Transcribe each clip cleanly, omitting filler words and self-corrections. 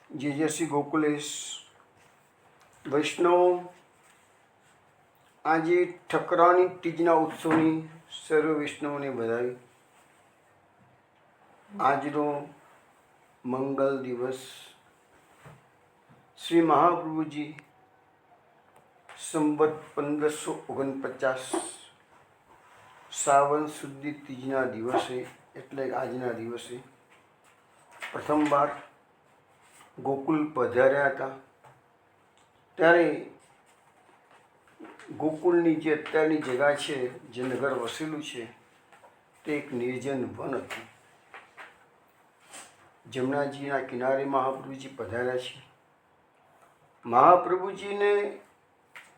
જય શ્રી ગોકુલેશ વૈષ્ણવ, આજે ઠકરાણી તીજના ઉત્સવની સર્વ વૈષ્ણવને બધાઈ. આજનો મંગલ દિવસ શ્રી મહાપ્રભુજી સંવત 1549 શ્રાવણ સુધી તીજના દિવસે એટલે આજના દિવસે પ્રથમવાર ગોકુલ પધાર્યા હતા. ત્યારે ગોકુલની જે અત્યારની જગા છે, જે નગર વસેલું છે, તે એક નિર્જન વન હતું. જમનાજીના કિનારે મહાપ્રભુજી પધાર્યા છે. મહાપ્રભુજીને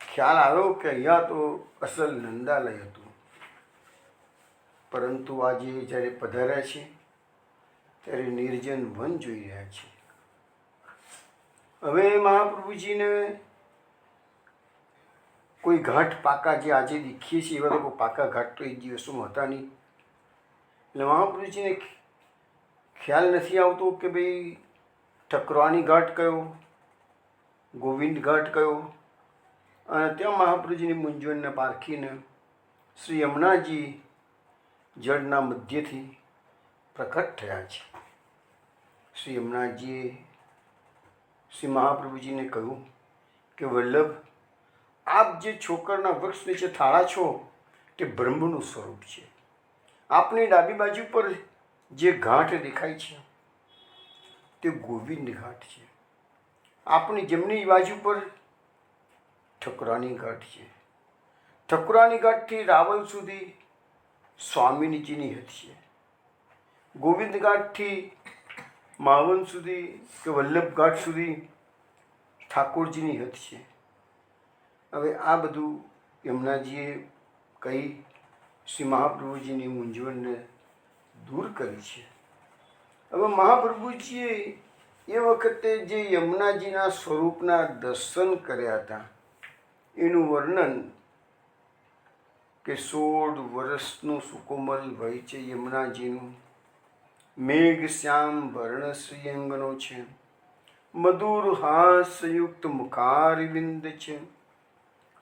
ખ્યાલ આવ્યો કે અહીંયા તો અસલ નંદાલય હતું, પરંતુ આજે જ્યારે પધાર્યા છે ત્યારે નિર્જન વન જોઈ રહ્યા છે. હવે મહાપ્રભુજીને કોઈ ઘાટ પાકા જે આજે દેખીએ છીએ એવા લોકો પાકા ઘાટ તો એ દિવસોમાં હતા નહીં. એટલે મહાપ્રભુજીને ખ્યાલ નથી આવતો કે ભાઈ ઠકરાણી ઘાટ કયો, ગોવિંદ ઘાટ કયો. અને ત્યાં મહાપ્રભુજીની મૂંઝવણને પારખીને શ્રી યમુનાજી જળના મધ્યથી પ્રકટ થયા છે. શ્રી યમુનાજીએ શ્રી મહાપ્રભુજીને કહ્યું કે વલ્લભ, આપ જે છોકરના વૃક્ષ નીચે થાળા છો તે બ્રહ્મનું સ્વરૂપ છે. આપની ડાબી બાજુ પર જે ઘાટ દેખાય છે તે ગોવિંદ ઘાટ છે. આપની જમણી બાજુ પર ઠકરાણી ઘાટ છે. ઠકરાણી ઘાટથી રાવલ સુધી સ્વામીજીની હદ છે. ગોવિંદ ઘાટથી માવન સુધી કે વલ્લભ ઘાટ સુધી ઠાકોરજીની હદ છે. હવે આ બધું યમુનાજીએ કહી શ્રી મહાપ્રભુજીની મૂંઝવણને દૂર કરી છે. હવે મહાપ્રભુજીએ એ વખતે જે યમુનાજીના સ્વરૂપના દર્શન કર્યા હતા એનું વર્ણન કે 16 વર્ષનું સુકોમલ વય છે યમુનાજીનું. મેઘ શ્યામ વર્ણ શ્રીઅંગનો છે, મધુર હાસ્યયુક્ત મુખારવિંદ છે,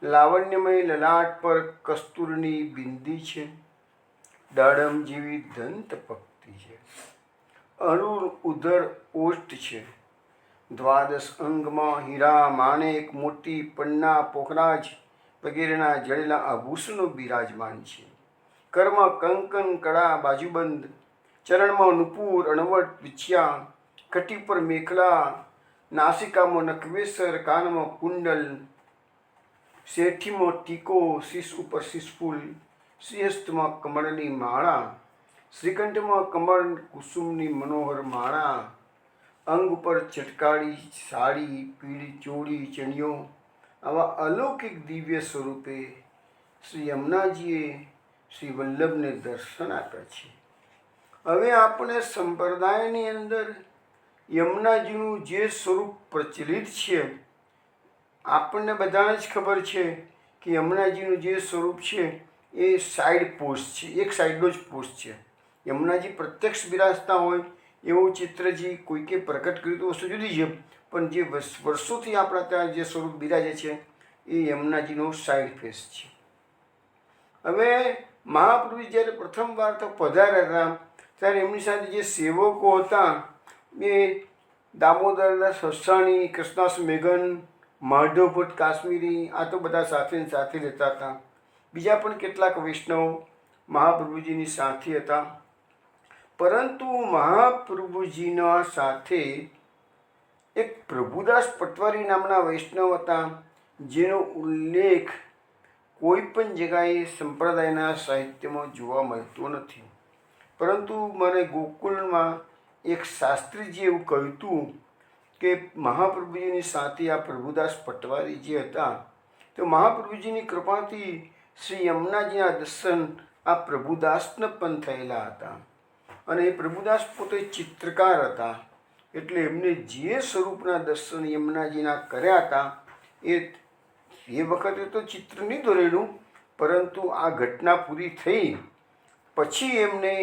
લાવણ્યમય લલાટ પર કસ્તુરની બિંદી છે, દાડમ જેવી દંત પક્તિ છે, અરુણ ઉદર ઓષ્ટ છે, દ્વાદશ અંગમાં હીરા માણેક મોતી પન્ના પોખરાજ વગેરેના જડેલા આભૂષણો બિરાજમાન છે, કરમાં કંકન કડા બાજુબંધ, ચરણમાં નુપુર અણવટ વિછ્યા, કટી પર મેખલા, નાસિકામાં નખવેસર, કાનમાં કુંડલ, શેઠીમાં ટીકો, શીશ ઉપર શીશફૂલ, શ્રીહસ્તમાં કમળની માળા, શ્રીકંઠમાં કમળ કુસુમની મનોહર માળા, અંગ ઉપર ચટકાળી સાડી, પીળી ચોળી, ચણિયો. આવા અલૌકિક દિવ્ય સ્વરૂપે શ્રી યમુનાજીએ શ્રી વલ્લભને દર્શન આપ્યા છે. હવે આપણે સંપ્રદાયની અંદર યમુનાજીનું જે સ્વરૂપ પ્રચલિત છે, આપણને બધાને જ ખબર છે કે યમુનાજીનું જે સ્વરૂપ છે એ સાઈડ પોસ્ટ છે, એક સાઈડનો જ પોસ્ટ છે. યમુનાજી પ્રત્યક્ષ બિરાજતા હોય એવું ચિત્રજી કોઈકે પ્રકટ કર્યું તો વસ્તુ જુદી છે, પણ જે વર્ષોથી આપણા ત્યાં જે સ્વરૂપ બિરાજે છે એ યમુનાજીનો સાઈડ ફેસ છે. હવે મહાપ્રભુ જ્યારે પ્રથમવાર તો પધાર્યા હતા ત્યારે એમની સાથે જે સેવકો હતા એ દામોદરદાસ હસાણી, કૃષ્ણાસ મેઘન, માધવ ભટ્ટ કાશ્મીરી, આ તો બધા સાથે સાથે રહેતા હતા. બીજા પણ કેટલાક વૈષ્ણવ મહાપ્રભુજીની સાથે હતા. પરંતુ મહાપ્રભુજીના સાથે એક પ્રભુદાસ પટવારી નામના વૈષ્ણવ હતા, જેનો ઉલ્લેખ કોઈ પણ જગાએ સંપ્રદાયના સાહિત્યમાં જોવા મળતો નથી. પરંતુ મને ગોકુલમાં એક શાસ્ત્રીજી એવું કહ્યું હતું કે મહાપ્રભુજીની સાથે આ પ્રભુદાસ પટવારી જે હતા, તો મહાપ્રભુજીની કૃપાથી શ્રી યમુનાજીના દર્શન આ પ્રભુદાસને પણ થયેલા હતા. અને એ પ્રભુદાસ પોતે ચિત્રકાર હતા, એટલે એમને જે સ્વરૂપના દર્શન યમુનાજીના કર્યા હતા એ વખતે તો ચિત્ર નહીં દોરેલું, પરંતુ આ ઘટના પૂરી થઈ પછી એમને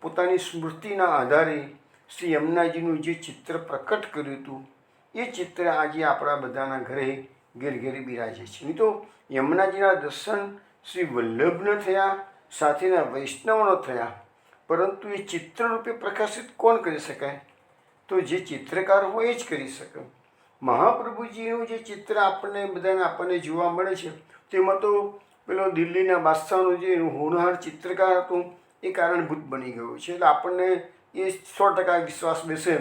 પોતાની સ્મૃતિના આધારે શ્રી યમુનાજીનું જે ચિત્ર પ્રકટ કર્યું હતું એ ચિત્ર આજે આપણા બધાના ઘરે ઘેર ઘેર બિરાજે છે. નહીં તો યમુનાજીના દર્શન શ્રી વલ્લભ ન થયા, સાથેના વૈષ્ણવ ન થયા, પરંતુ એ ચિત્ર રૂપે પ્રકાશિત કોણ કરી શકાય? તો જે ચિત્રકાર હોય એ જ કરી શકે. મહાપ્રભુજીનું જે ચિત્ર આપણને જોવા મળે છે, તેમાં તો પેલો દિલ્હીના બાદશાહનો જે હોનહાર ચિત્રકાર હતો એ કારણભૂત બની ગયો છે. એટલે આપણને એ 100% વિશ્વાસ બેસે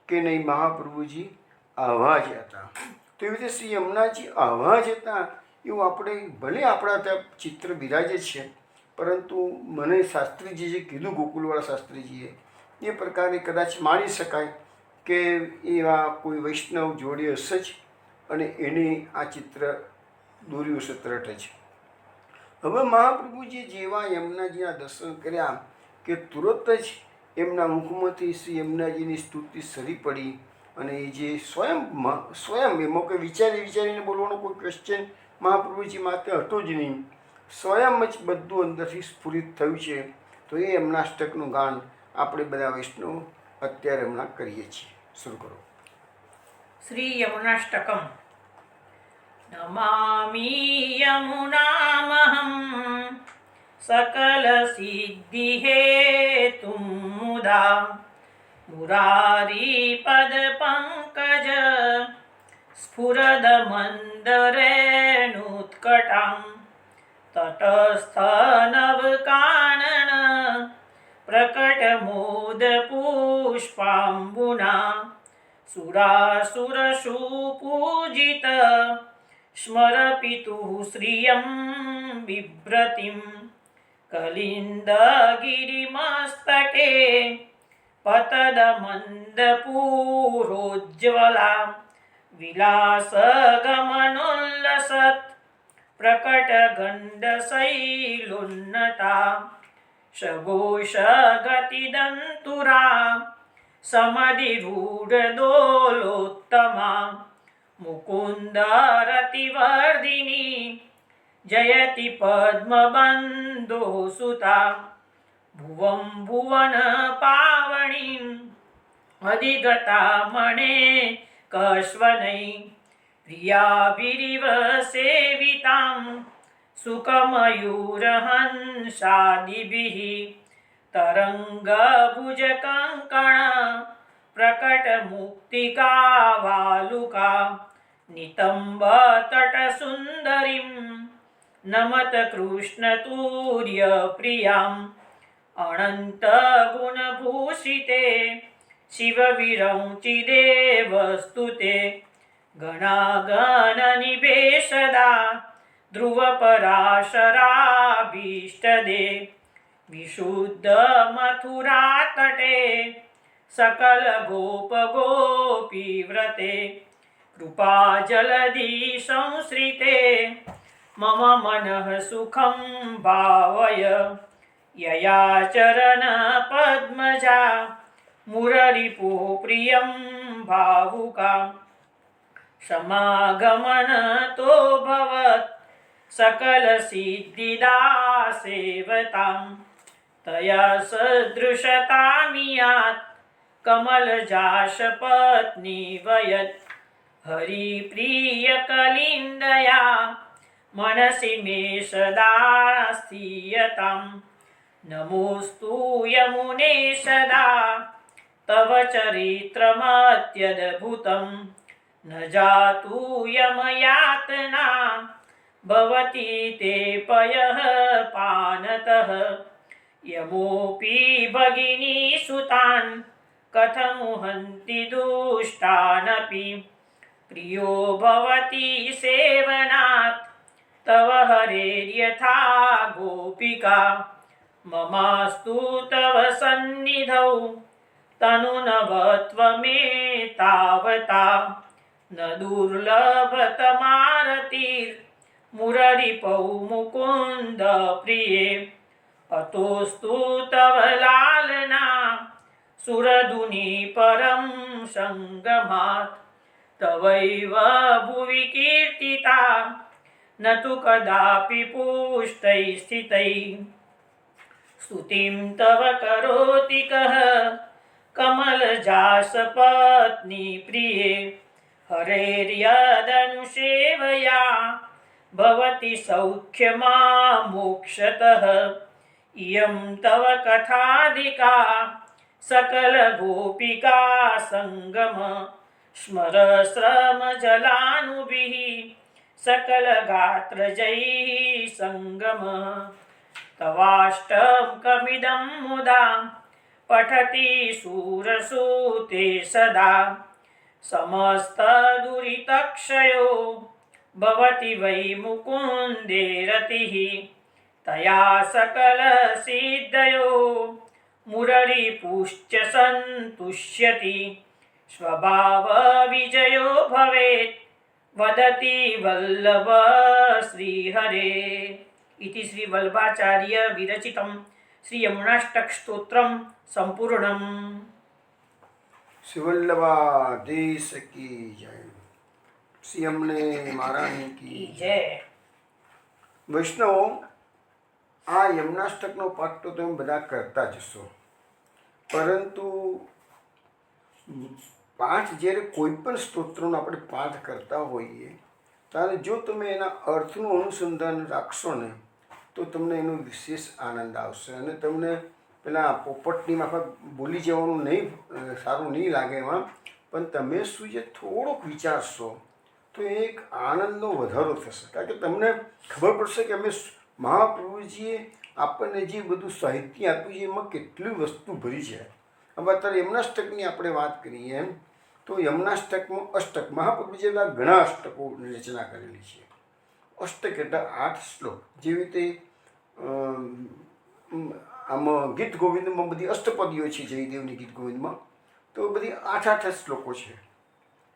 કે નહીં, મહાપ્રભુજી આવા જ હતા. તો એવી રીતે શ્રી યમુનાજી આવા જ હતા એવું આપણે ભલે આપણા ત્યાં ચિત્ર બિરાજે છે, પરંતુ મને શાસ્ત્રીજી જે કીધું, ગોકુલવાળા શાસ્ત્રીજીએ, એ પ્રકારે કદાચ માની શકાય કે એવા કોઈ વૈષ્ણવ જોડી હશે જ અને એને આ ચિત્ર દોર્યું હશે તરત જ. હવે મહાપ્રભુજી જેવા યમુનાજીના દર્શન કર્યા કે તુરત જ એમના મુખમાંથી શ્રી યમુનાજીની સ્તુતિ સરી પડી અને એ જે સ્વયં એમાં કોઈ વિચારીને બોલવાનો કોઈ ક્વેશ્ચન મહાપ્રભુજી માટે હતો જ નહીં, સ્વયં જ બધું અંદરથી સ્ફુરિત થયું છે. તો એ યમુનાષ્ટકનું ગાન આપણે બધા વૈષ્ણવ અત્યારે હમણાં કરીએ છીએ. શરૂ કરો. શ્રી યમુનાષ્ટકમ. નમામિ યમુનામહં સકલ સિદ્ધિ હેતું મુદા મુરારી પદ પંકજ સ્ફુરદ મંદરેણુત્કટાં તટસ્થ નવકાનન પ્રકટ મોદ પુષ્પાંબુના સુરાસુર સુપૂજિત સ્મરપિતુઃ શ્રિયં બિભ્રતિં કલિન્દગિરિમસ્તકે પતદ મંદપૂરોજ્જવલા વિલાસગમનોલ્લસત પ્રકટ ગંડશૈલોન્નતા સઘોષ ગતિદંતુરા સમધિરૂઢદોલોત્તમા મુકુંદ રતિવર્ધિની જયતિ પદ્મબંધો સુતા ભુવં ભુવન પાવણીં અધિગતા મણે કશ્વનૈ પ્રિયાભિરિવ સેવિતાં સુકમયુરહંસાદિભિः તરંગભુજકંકણ પ્રકટ મુક્તિકાવાલુકા નિતંબ તટસુંદરીં નમત કૃષ્ણતુર્ય પ્રિયાં અનંત ગુણભૂષિતે શિવવિરૌચિદેવસ્તુતે ગણાગણનિભેષદા ધ્રુવપરાશરાભીષ્ટદે વિશુદ્ધ મથુરાતટે સકલ ગોપગોપીવ્રતે કૃપાજલધિ સંશ્રિતે મમ મનઃ સુખં ભાવય યયા ચરણ પદ્મજા મુરરિપુઃ પ્રિયં ભાવુકા સમાગમનતો ભવત સકલ સિદ્ધિદા સેવતાં તયા સદૃશતામિયાત કમલજાશપત્ની વયત હરિપ્રિય કલિંદયા મનસી મે સદા સ્થીયતાં નમોસ્તુ યમુને સદા તવ ચરિત્રમત્યદ્ભુતં ન જાતુ યમયાતના ભવતી તે પયઃ પાનતઃ યમોપી ભગિની સુતાન કથમુહન્તિ દુષ્ટાનપી પ્રિયો ભવતી સેવનાत् તવ હરેર્યથા ગોપિકા મમાસ્તુ તવ સન્નિધૌ તનુનવત્વમે તાવતા ન દુર્લભતમારતિર મુરરિપૌ મુકુંદ પ્રિયે અતોસ્તુ તવ લાલના સુરધુની પરમ સંગમાત તવૈવ ભુવિ કીર્તિતા ન તુ કદાપि પુષ્ટૈ સ્થિતૈ સ્તુતિં તવ કરોતિ કઃ કમલજાસપત્ની પ્રિયે हरेर्यदनुसेवया भवति सौख्यमा मोक्षतः इयं तव कथाधिका सकलगोपिका सङ्गम स्मर श्रमजलानुभिः सकलगात्रजैः सङ्गम तवाष्टकमिदं मुदा पठति शूरसूते सदा समस्तदुरितक्षयो भवति वै मुकुन्दे रतिः तया सकलसिद्धयो मुररिपुश्च सन्तुष्यति स्वभावविजयो भवेत् वदति वल्लभ श्रीहरे इति श्रीवल्लभाचार्य विरचितं श्रीयमुनाष्टकस्तोत्रं सम्पूर्णम्। शिवल्लभाधीश की जय, श्री यमुने महारानी की जय। વૈષ્ણવો, આ યમનાષ્ટકનો પાઠ તો તમે બધા કરતા જ હશો, પરંતુ પાઠ જ્યારે કોઈ પણ સ્તોત્રનો આપણે પાઠ કરતા હોઈએ ત્યારે જો તમે એના અર્થનું અનુસંધાન રાખશો ને તો તમને એનો વિશેષ આનંદ આવશે અને તમને પેલા પોપટની માફક બોલી જવાનું નહીં, સારું નહીં લાગે એમાં, પણ તમે શું છે થોડોક વિચારશો તો એક આનંદનો વધારો થશે, કારણ કે તમને ખબર પડશે કે અમે મહાપ્રભુજીએ આપણને જે બધું સાહિત્ય આપ્યું છે એમાં કેટલી વસ્તુ ભરી છે. હવે અત્યારે યમનાષ્ટકની આપણે વાત કરીએ એમ તો યમનાષ્ટકમાં અષ્ટક મહાપ્રભુજીના ઘણા અષ્ટકોની રચના કરેલી છે. અષ્ટક એટલે 8 શ્લોક, જેવી રીતે આમાં ગીત ગોવિંદમાં બધી અષ્ટપદીઓ છે, જયદેવની ગીત ગોવિંદમાં તો બધી 8 શ્લોકો છે.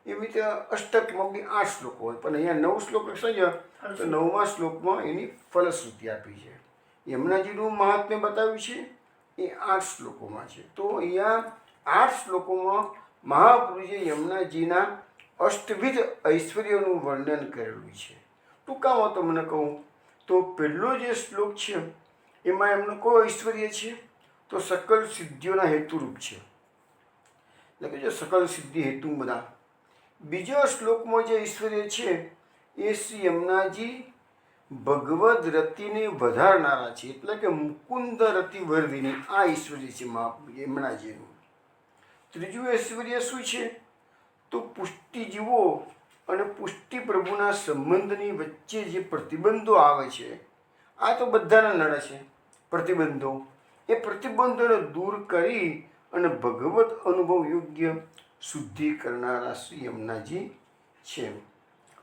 એવી રીતે અષ્ટકમાં બી 8 શ્લોકો હોય, પણ અહીંયા 9 શ્લોક છે તો 9મા શ્લોકમાં એની ફલશ્રુતિ આપી છે. યમુનાજીનું મહાત્મ્ય બતાવ્યું છે એ 8 શ્લોકોમાં છે. તો અહીંયા 8 શ્લોકોમાં મહાપુરુષે યમુનાજીના અષ્ટવિધ ઐશ્વર્યનું વર્ણન કરેલું છે. ટૂંકામાં તમને કહું તો પહેલો જે શ્લોક છે એમાં એમનું કોઈ ઐશ્વર્ય છે તો સકલ સિદ્ધિઓના હેતુરૂપ છે, એટલે કે જો સકલ સિદ્ધિ હેતુ બધા. બીજો શ્લોકમાં જે ઐશ્વર્ય છે એ શ્રી યમુનાજી ભગવદ રતિને વધારનારા છે, એટલે કે મુકુંદ રતિ વર્ધિની આ ઐશ્વર્ય છે યમુનાજીનું. ત્રીજું ઐશ્વર્ય શું છે તો પુષ્ટિજીવો અને પુષ્ટિ પ્રભુના સંબંધની વચ્ચે જે પ્રતિબંધો આવે છે, આ તો બધાના નડે છે પ્રતિબંધો, એ પ્રતિબંધોને દૂર કરી અને ભગવત અનુભવ યોગ્ય શુદ્ધિ કરનારા શ્રી યમુનાજી છે.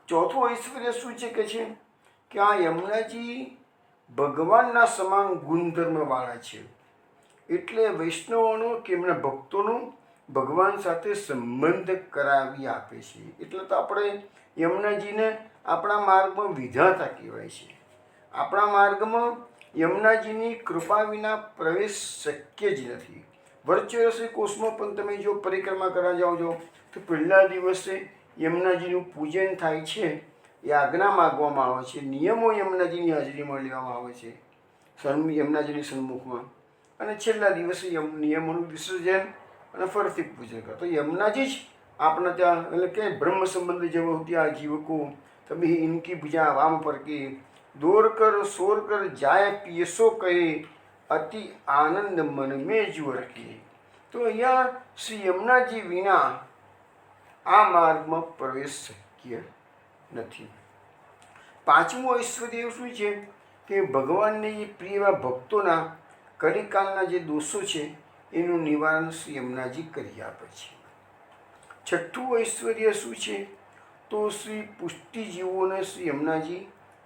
ચોથું ઐશ્વર્ય શું છે કે આ યમુનાજી ભગવાનના સમાન ગુણધર્મવાળા છે, એટલે વૈષ્ણવોનો કે એમના ભક્તોનો ભગવાન સાથે સંબંધ કરાવી આપે છે. એટલે તો આપણે યમુનાજીને આપણા માર્ગમાં વિધાતા કહેવાય છે. આપણા માર્ગમાં યમુનાજીની કૃપા વિના પ્રવેશ શક્ય જ નથી. વર્ચ્યુઅલ કોર્સમાં પણ તમે જો પરિક્રમા કરવા જાઓ છો તો પહેલા દિવસે યમુનાજીનું પૂજન થાય છે, યાજ્ઞા માગવામાં આવે છે, નિયમો યમુનાજીની હાજરીમાં લેવામાં આવે છે યમુનાજીની સન્મુખમાં, અને છેલ્લા દિવસે નિયમોનું વિસર્જન અને ફરીથી પૂજન કરે. તો યમુનાજી જ આપણા ત્યાં એટલે કે બ્રહ્મ સંબંધ જેવો ત્યાં જીવકો તમે ઇનકી ભુજા વામ પર કે દોર કર સોર કર જાય પિયસો કહે અતિ આનંદ મન મેં જુઓ રખીએ. તો અહીંયા શ્રી યમુનાજી વિના આ માર્ગમાં પ્રવેશ શક્ય નથી. પાંચમું ઐશ્વર્ય શું છે કે ભગવાનને જે પ્રિય એવા ભક્તોના કલિકાલના જે દોષો છે એનું નિવારણ શ્રી યમુનાજી કરી આપે છે. છઠ્ઠું ઐશ્વર્ય શું છે તો શ્રી પુષ્ટિજીવોને શ્રી યમુનાજી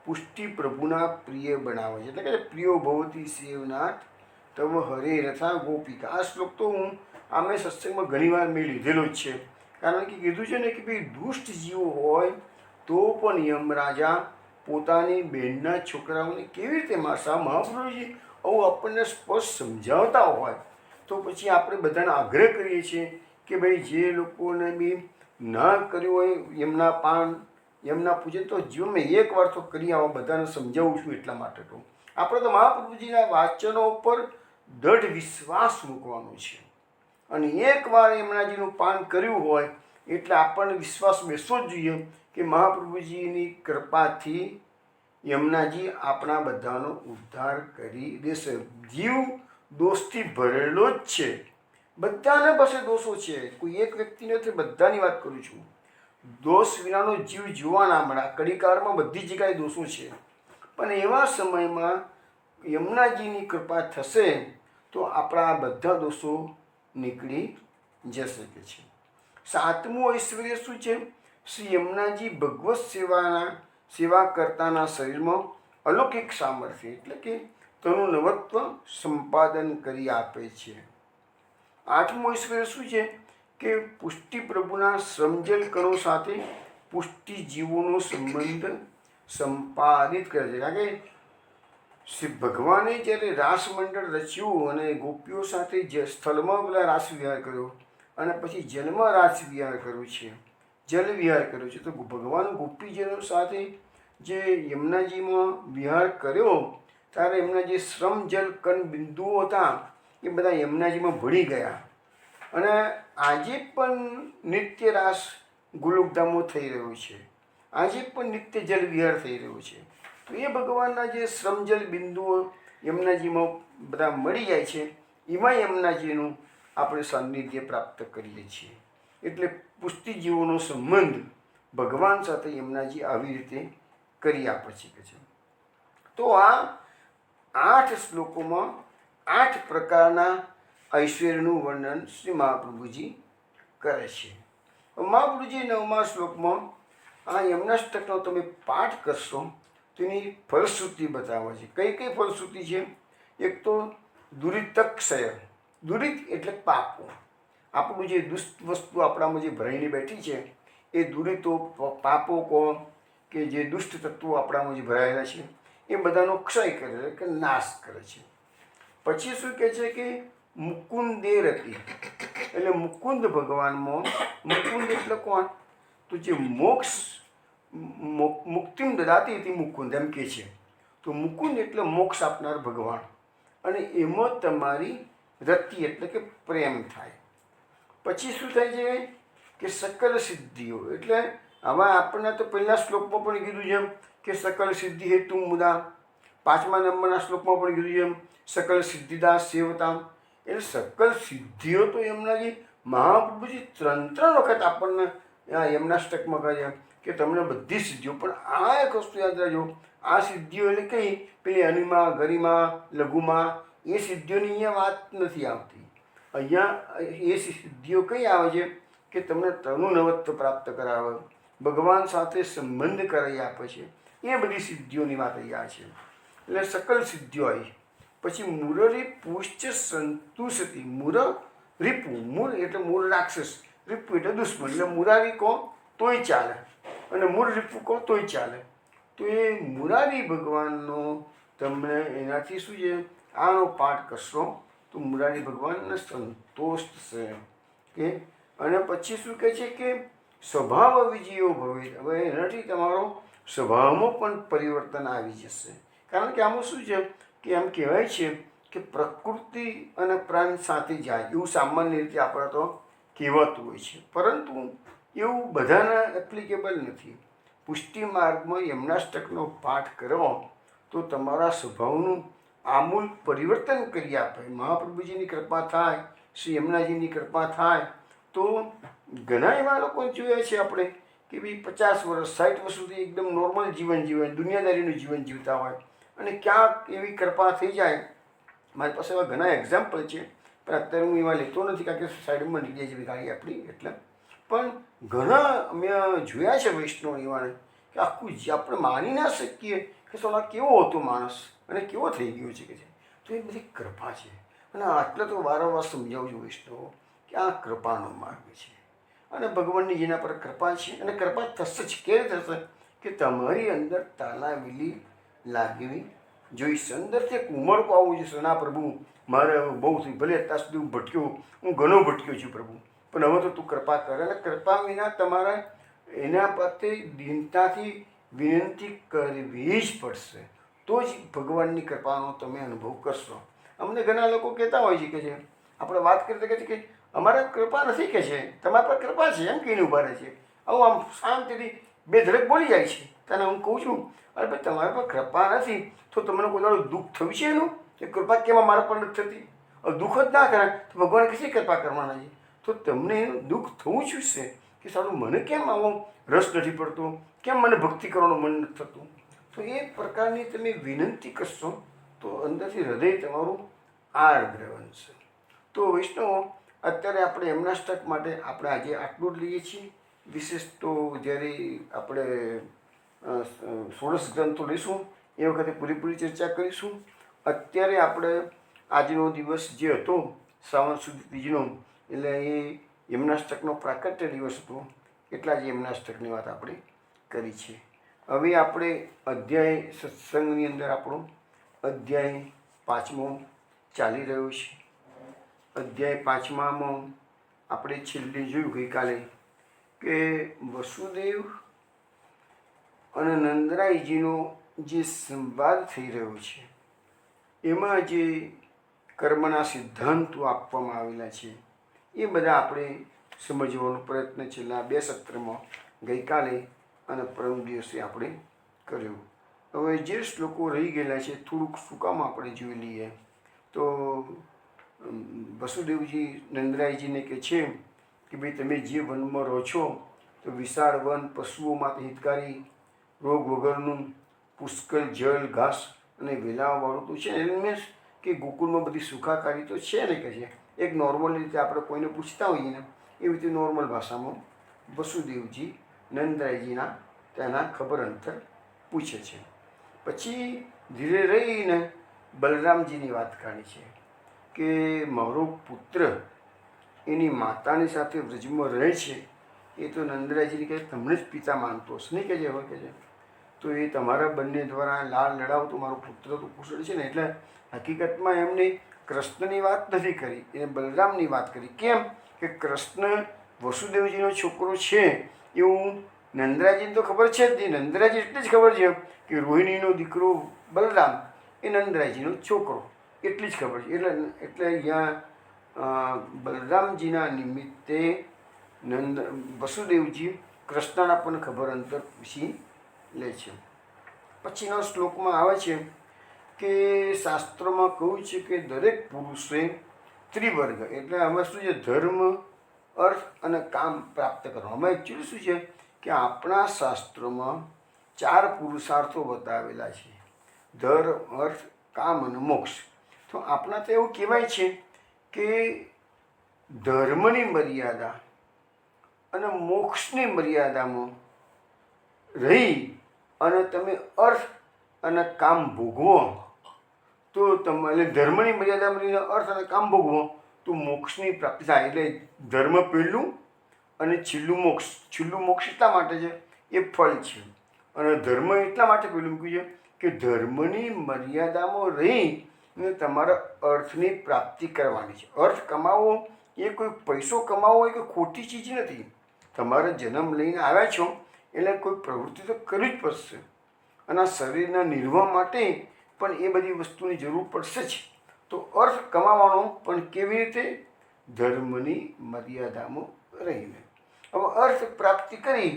પુષ્ટિ પ્રભુના પ્રિય બનાવે છે, એટલે કે પ્રિયો ભવતી સેવનાથ તવ હરે રથા ગોપિકા. આ શ્લોક તો હું આમે સત્સંગમાં ઘણીવાર મેં લીધેલો જ છે, કારણ કે કીધું છે ને કે ભાઈ દુષ્ટ જીવો હોય તો પણ યમરાજા પોતાની બહેનના છોકરાઓને કેવી રીતે મારશે. મહાપુરુષજી આવું આપણને સ્પષ્ટ સમજાવતા હોય તો પછી આપણે બધાને આગ્રહ કરીએ છીએ કે ભાઈ જે લોકોને બી ના કર્યું હોય એમના પાન એમના પૂજન તો જીવનમાં એકવાર તો કરી આવો, બધાને સમજાવું છું. એટલા માટે તો આપણે તો મહાપ્રભુજીના વાચનો ઉપર દ્રઢ વિશ્વાસ મૂકવાનો છે, અને એકવાર યમુનાજીનું પાન કર્યું હોય એટલે આપણને વિશ્વાસ બેસવો જ જોઈએ કે મહાપ્રભુજીની કૃપાથી યમુનાજી આપણા બધાનો ઉદ્ધાર કરી દેશે. જીવ દોષથી ભરેલો જ છે, બધાને પાસે દોષો છે, કોઈ એક વ્યક્તિ નથી, બધાની વાત કરું છું. દોષ વિનાનો જીવ જોવા ના મળે. કડીકાળમાં બધી જગ્યાએ દોષો છે, પણ એવા સમયમાં યમુનાજીની કૃપા થશે તો આપણા બધા દોષો નીકળી જશે કે છે. સાતમું ઐશ્વર્ય શું છે? શ્રી યમુનાજી ભગવત સેવા કરતાના શરીરમાં અલૌકિક સામર્થ્ય એટલે કે તનુનવત્વ સંપાદન કરી આપે છે. આઠમું ઐશ્વર્ય શું છે? કે પુષ્ટિ પ્રભુના સમજલ કણો સાથે પુષ્ટિ જીવોનો સંબંધ સંપાદિત કરે છે. કારણ કે શ્રી ભગવાને જ્યારે રાસમંડળ રચ્યું અને ગોપીઓ સાથે જે સ્થળમાં પેલા રાસ વિહાર કર્યો અને પછી જલમાં રાસ વિહાર કર્યો છે, જલ વિહાર કર્યો છે, તો ભગવાન ગોપીજનો સાથે જે યમુનાજીમાં વિહાર કર્યો ત્યારે એમના જે શ્રમ જલ કણ બિંદુઓ હતા એ બધા યમુનાજીમાં ભળી ગયા. અને આજે પણ નિત્ય રાસ ગોલોકધામમાં થઈ રહ્યો છે, આજે પણ નિત્ય જલ વિહાર થઈ રહ્યો છે. તો એ ભગવાનના જે શ્રમજલ બિંદુઓ યમુનાજીમાં બધા મળી જાય છે, એમાં યમુનાજીનું આપણે સાન્નિધ્ય પ્રાપ્ત કરીએ છીએ. એટલે પુષ્ટિજીવોનો સંબંધ ભગવાન સાથે યમુનાજી આવી રીતે કરી આપે છે કે છે. તો આ 8 શ્લોકોમાં 8 પ્રકારના ઐશ્વર્યનું વર્ણન શ્રી મહાપ્રભુજી કરે છે. મહાપ્રભુજી 9મા શ્લોકમાં આ યમુનાષ્ટકનો તમે પાઠ કરશો તેની ફલશ્રુતિ બતાવે છે. કઈ કઈ ફલશ્રુતિ છે? એક તો દુરિતક્ષય, દુરિત એટલે પાપો. આપણું જે દુષ્ટ વસ્તુ આપણામાં જે ભરાઈને બેઠી છે એ દુરિતો પાપો કહો કે જે દુષ્ટ તત્વો આપણામાં જે ભરાયેલા છે એ બધાનો ક્ષય કરે છે કે નાશ કરે છે. પછી શું કહે છે કે મુકુંદે રતિ એટલે મુકુંદ ભગવાનમાં, મુકુંદ એટલે કોણ? તો જે મોક્ષ મુક્તિમ દદાતી હતી મુકુંદ એમ કે છે. તો મુકુંદ એટલે મોક્ષ આપનાર ભગવાન, અને એમાં તમારી રતિ એટલે કે પ્રેમ થાય. પછી શું થાય છે કે સકલ સિદ્ધિઓ એટલે હવે આપણને તો પહેલા શ્લોકમાં પણ કીધું છે કે સકલ સિદ્ધિ હેતુ મુદા, 5મા નંબરના શ્લોકમાં પણ કીધું છે સકલ સિદ્ધિદાસ સેવતા. એટલે સકલ સિદ્ધિઓ તો યમુનાજી મહાપ્રભુજી 3 વખત આપણને યમુનાષ્ટકમાં કહે છે કે તમને બધી સિદ્ધિઓ. પણ આ એક વસ્તુ યાદ રાખજો, આ સિદ્ધિઓ એટલે કઈ પેલી અનિમા ગરિમા લઘુમાં એ સિદ્ધિઓની અહીંયા વાત નથી આવતી. અહીંયા એ સિદ્ધિઓ કઈ આવે છે કે તમને તનુનવત્વ પ્રાપ્ત કરાવે, ભગવાન સાથે સંબંધ કરાવી આપે છે, એ બધી સિદ્ધિઓની વાત અહીંયા છે. એટલે સકલ સિદ્ધિઓ આવી. પછી મુરરી પુશ્ચ સંતુષતી, મુર રીપુ, મૂર એટલે મૂળ રાક્ષસ, રીપુ એટલે દુશ્મન. એટલે મુરારી કહો તોય ચાલે અને મૂળ રીપુ કહો તોય ચાલે. તો એ મુરારી ભગવાનનો તમને એનાથી શું છે, આનો પાઠ કરશો તો મુરારી ભગવાનને સંતોષ થશે કે. અને પછી શું કહે છે કે સ્વભાવ વિજયો ભવે. હવે એનાથી તમારો સ્વભાવમાં પણ પરિવર્તન આવી જશે. કારણ કે આમાં શું છે કે એમ કહેવાય છે કે પ્રકૃતિ અને પ્રાણ સાથે જાય એવું સામાન્ય રીતે આપણે તો કહેવાતું હોય છે, પરંતુ એવું બધાના એપ્લિકેબલ નથી. પુષ્ટિ માર્ગમાં યમુનાષ્ટકનો પાઠ કરો તો તમારા સ્વભાવનું આમૂલ પરિવર્તન કરી આપે. મહાપ્રભુજીની કૃપા થાય, શ્રી યમુનાજીની કૃપા થાય તો ઘણા એવા લોકો જોયા છે આપણે કે ભાઈ 50 વર્ષ 60 વર્ષ સુધી એકદમ નોર્મલ જીવન જીવે, દુનિયાદારીનું જીવન જીવતા હોય, અને ક્યાંક એવી કૃપા થઈ જાય. મારી પાસે એવા ઘણા એક્ઝામ્પલ છે, પણ અત્યારે હું એવા લેતો નથી કારણ કે સાઈડમાં નીકળી જેવી ગાડી આપણી એટલે. પણ ઘણા મેં જોયા છે વૈષ્ણવ એવાને કે આખું જે આપણે માની ના શકીએ કે સોના કેવો હતો માણસ અને કેવો થઈ ગયો છે કે છે. તો એ બધી કૃપા છે. અને આટલે તો વારંવાર સમજાવું છું વૈષ્ણવો કે આ કૃપાનો માર્ગ છે અને ભગવાનની જેના પર કૃપા છે અને કૃપા થશે જ. કેવી થશે કે તમારી અંદર તાલાવેલી લાગવી જોઈશે, અંદરથી એક ઉમળકો આવવું જોઈએ. ના પ્રભુ મારે બહુ થયું, ભલે અત્યાર સુધી હું ભટક્યો, હું ઘણો ભટક્યો છું પ્રભુ, પણ હવે તો તું કૃપા કર. અને કૃપા વિના તમારે એના પ્રત્યે દીનતાથી વિનંતી કરવી જ પડશે, તો જ ભગવાનની કૃપાનો તમે અનુભવ કરશો. અમને ઘણા લોકો કહેતા હોય છે કે જે આપણે વાત કરતા કહે છે કે અમારે કૃપા નથી કે છે, તમારા પર કૃપા છે એમ કહીને ઊભા રહે છે. આવું આમ શાંતિથી બે ધડક બોલી જાય છે. તને હું કહું છું, અરે ભાઈ તમારા પર કૃપા નથી તો તમને કોઈ દાડો દુઃખ થયું છે એનું કે કૃપા કેમ અમારા પર નથી થતી? દુઃખ જ ના કરે તો ભગવાન કશી કૃપા કરવાના છે? તો તમને એનું દુઃખ થવું શું છે કે સારું મને કેમ આવો રસ નથી પડતો, કેમ મને ભક્તિ કરવાનું મન નથી થતું? તો એ પ્રકારની તમે વિનંતી કરશો તો અંદરથી હૃદય તમારું આર્દ્ર બનશે. તો વૈષ્ણવો, અત્યારે આપણે એમના સ્ટક માટે આપણે આજે આટલું જ લઈએ છીએ. વિશેષ તો જ્યારે આપણે ષોડશ ગ્રંથો લઈશું એ વખતે પૂરેપૂરી ચર્ચા કરીશું. અત્યારે આપણે આજનો દિવસ જે હતો શ્રાવણ સુદ બીજનો, એટલે એ યમનાષ્ટકનો પ્રાકટ્ય દિવસ હતો, એટલા જ યમનાષ્ટકની વાત આપણે કરી છે. હવે આપણે અધ્યાય સત્સંગની અંદર આપણો અધ્યાય 5મો ચાલી રહ્યો છે. અધ્યાય 5માં આપણે છેલ્લે જોયું ગઈકાલે કે વસુદેવ અને નંદરાયજીનો જે સંવાદ થઈ રહ્યો છે એમાં જે કર્મના સિદ્ધાંતો આપવામાં આવેલા છે એ બધા આપણે સમજવાનો પ્રયત્ન છેલ્લા 2 સત્રમાં ગઈકાલે અને પરમ દિવસે આપણે કર્યું. હવે જે શ્લોકો રહી ગયેલા છે થોડુંક સુકામ આપણે જોઈ લઈએ. તો વસુદેવજી નંદરાયજીને કહે છે કે ભાઈ તમે જે વનમાં રહો છો તો વિશાળ વન, પશુઓ માટે હિતકારી, રોગ વગરનું, પુષ્કળ જળ, ઘાસ અને વેલાવાળું તો છે. એ મીન્સ કે ગોકુળમાં બધી સુખાકારી તો છે ને કે છે. એક નોર્મલ રીતે આપણે કોઈને પૂછતા હોઈએ ને એવી રીતે નોર્મલ ભાષામાં વસુદેવજી નંદરાયજીના તેના ખબર અંતર પૂછે છે. પછી ધીરે રહીને બલરામજીની વાત કાઢી છે કે મારો પુત્ર એની માતાની સાથે વ્રજમાં રહે છે. એ તો નંદરાયજીને કહે તમને જ પિતા માનતો હશે નહીં કે જે હોય કે છે. તો એ તમારા બંને દ્વારા લાળ લડાવ તો મારો પુત્ર તો કુશળ છે ને. એટલે હકીકતમાં એમને કૃષ્ણની વાત નથી કરી, એને બલરામની વાત કરી. કેમ કે કૃષ્ણ વસુદેવજીનો છોકરો છે એવું નંદરાયજીને તો ખબર છે જ નહીં. નંદરાયજી એટલી જ ખબર છે કે રોહિણીનો દીકરો બલરામ એ નંદરાયજીનો છોકરો, એટલી જ ખબર છે. એટલે અહીંયા બલરામજીના નિમિત્તે વસુદેવજી કૃષ્ણના પણ ખબર અંતર પૂછી લે છે. પછીના શ્લોકમાં આવે છે કે શાસ્ત્રોમાં કહ્યું છે કે દરેક પુરુષે ત્રિવર્ગ, એટલે અમે શું છે ધર્મ, અર્થ અને કામ પ્રાપ્ત કરવા. અમે એકચ્યુઅલી શું છે કે આપણા શાસ્ત્રોમાં 4 પુરુષાર્થો બતાવેલા છે: ધર્મ, અર્થ, કામ અને મોક્ષ. તો આપણા તો એવું કહેવાય છે કે ધર્મની મર્યાદા અને મોક્ષની મર્યાદામાં રહી અને તમે અર્થ અને કામ ભોગવો તો તમારે ધર્મની મર્યાદામાં રહીને અર્થ અને કામ ભોગવો તો મોક્ષની પ્રાપ્તિ થાય. એટલે ધર્મ પહેલું અને છેલ્લું મોક્ષ. છેલ્લું મોક્ષ એટલા માટે છે એ ફળ છે, અને ધર્મ એટલા માટે પહેલું મૂક્યું છે કે ધર્મની મર્યાદામાં રહીને તમારે અર્થની પ્રાપ્તિ કરવાની છે. અર્થ કમાવો એ કોઈ પૈસો કમાવો હોય કે ખોટી ચીજ નથી. તમારે જન્મ લઈને આવ્યા છો એટલે કોઈ પ્રવૃત્તિ તો કરવી જ પડશે, અને આ શરીરના નિર્વાહ માટે પણ એ બધી વસ્તુની જરૂર પડશે જ. તો અર્થ કમાવાનો પણ કેવી રીતે? ધર્મની મર્યાદામાં રહીને. હવે અર્થ પ્રાપ્તિ કરી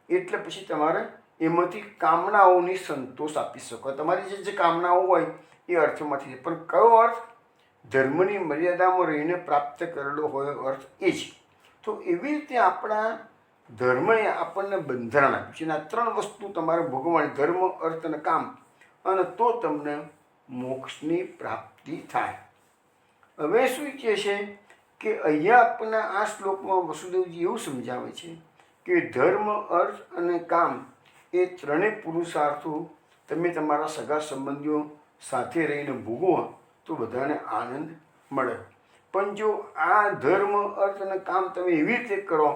એટલે પછી તમારે એમાંથી કામનાઓની સંતોષ આપી શકો. તમારી જે કામનાઓ હોય એ અર્થમાંથી, પણ કયો અર્થ? ધર્મની મર્યાદામાં રહીને પ્રાપ્ત કરેલો હોય અર્થ એ જ. તો એવી રીતે આપણા ધર્મએ આપણને બંધારણ આપ્યું છે. આ 3 વસ્તુ તમારે ભોગવવાની: ધર્મ, અર્થ અને કામ, અને તો તમને મોક્ષની પ્રાપ્તિ થાય. હવે શું કહે છે કે અહીંયા આપણને આ શ્લોકમાં વસુદેવજી એવું સમજાવે છે કે ધર્મ, અર્થ અને કામ એ 3 પુરુષાર્થો તમે તમારા સગા સંબંધીઓ સાથે રહીને ભોગવો તો બધાને આનંદ મળે. પણ જો આ ધર્મ, અર્થ અને કામ તમે એવી રીતે કરો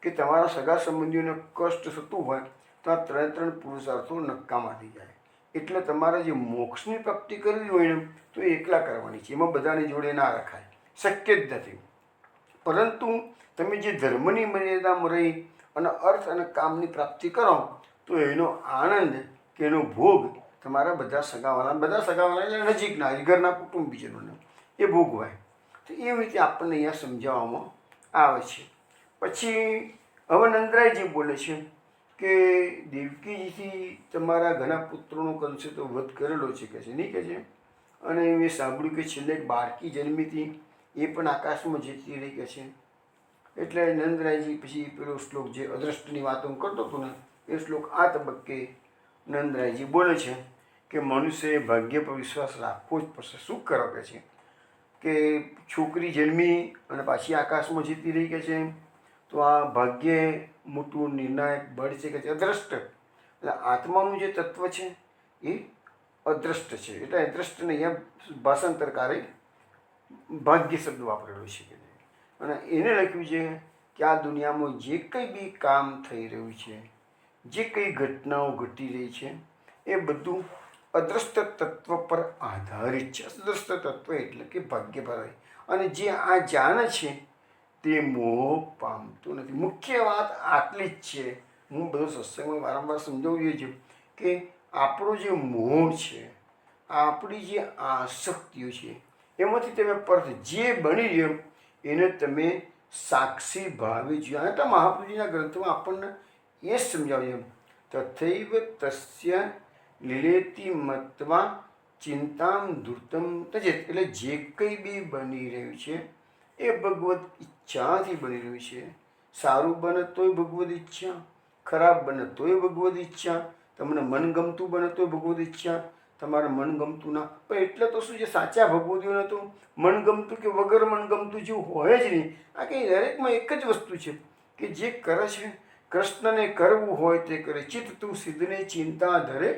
કે તમારા સગા સંબંધીઓને કષ્ટ થતું હોય તો આ 3 પુરુષાર્થો નકામા થઈ જાય. એટલે તમારે જે મોક્ષની પ્રાપ્તિ કરવી હોય ને તો એકલા કરવાની છે. એમાં બધાની જોડે ના રખાય, શક્ય જ નથી. પરંતુ તમે જે ધર્મની મર્યાદામાં રહી અને અર્થ અને કામની પ્રાપ્તિ કરો તો એનો આનંદ કે એનો ભોગ તમારા બધા સગાવાળા એટલે નજીકના ઘરના કુટુંબીજનોને એ ભોગવાય. તો એવી રીતે આપણને અહીંયા સમજાવવામાં આવે છે. પછી હવે નંદરાયજી બોલે છે કે દેવકીજીથી તમારા ઘણા પુત્રોનો કંસે તો વધ કરેલો છે કે છે, નહીં કે છે. અને મેં સાંભળ્યું કે છેલ્લે એક બાળકી જન્મી હતી, એ પણ આકાશમાં જતી રહી કે છે. એટલે નંદરાયજી પછી પેલો શ્લોક જે અદ્રષ્ટની વાતો કરતો હતો ને, એ શ્લોક આ તબક્કે નંદરાયજી બોલે છે કે મનુષ્યએ ભાગ્ય પર વિશ્વાસ રાખવો જ પડશે. શું કરો કે છે કે છોકરી જન્મી અને પાછી આકાશમાં જતી રહી કે છે, તો આ ભાગ્ય મોટું નિર્ણાયક બળ છે કે છે. અદ્રષ્ટ એટલે આત્માનું જે તત્વ છે એ અદ્રષ્ટ છે. એટલે અદ્રષ્ટને અહીંયા ભાષાંતરકારે ભાગ્ય શબ્દ વાપરેલો છે કે અને એને લખ્યું છે કે આ દુનિયામાં જે કંઈ બી કામ થઈ રહ્યું છે, જે કંઈ ઘટનાઓ ઘટી રહી છે, એ બધું અદ્રષ્ટ તત્વ પર આધારિત છે. અદ્રષ્ટ તત્વ એટલે કે ભાગ્ય પર. અને જે આ જાણે છે તે મોહ પામતું નથી. મુખ્ય વાત આટલી જ છે. હું બધો સત્સંગમાં વારંવાર સમજાવું છું કે આપણો જે મોહ છે, આપણી જે આસક્તિઓ છે, એમાંથી તમે પરત જે બની રહ્યો એને તમે સાક્ષી ભાવે જોઈએ. અને તો મહાપ્રભુજીના ગ્રંથોમાં આપણને એ જ સમજાવ્યું, તથૈવ તસ્ય લીલેતી મત્વા ચિંતામ ધૂર્તમ તજેત. એટલે જે કંઈ બી બની રહ્યું છે એ ભગવદ ઈચ્છાથી બની રહ્યું છે. સારું બને તોય ભગવદ ઈચ્છા, ખરાબ બને તોય ભગવદ ઈચ્છા, તમને મનગમતું બને તોય ભગવદ ઈચ્છા, તમારે મનગમતું ના. પણ એટલે તો શું છે, સાચા ભગવદીઓને તો મનગમતું કે વગર મનગમતું જેવું હોય જ નહીં. આ કંઈ દરેકમાં એક જ વસ્તુ છે કે જે કરે છે કૃષ્ણને કરવું હોય તે કરે. ચિત્ત તું સિદ્ધને ચિંતા ધરે,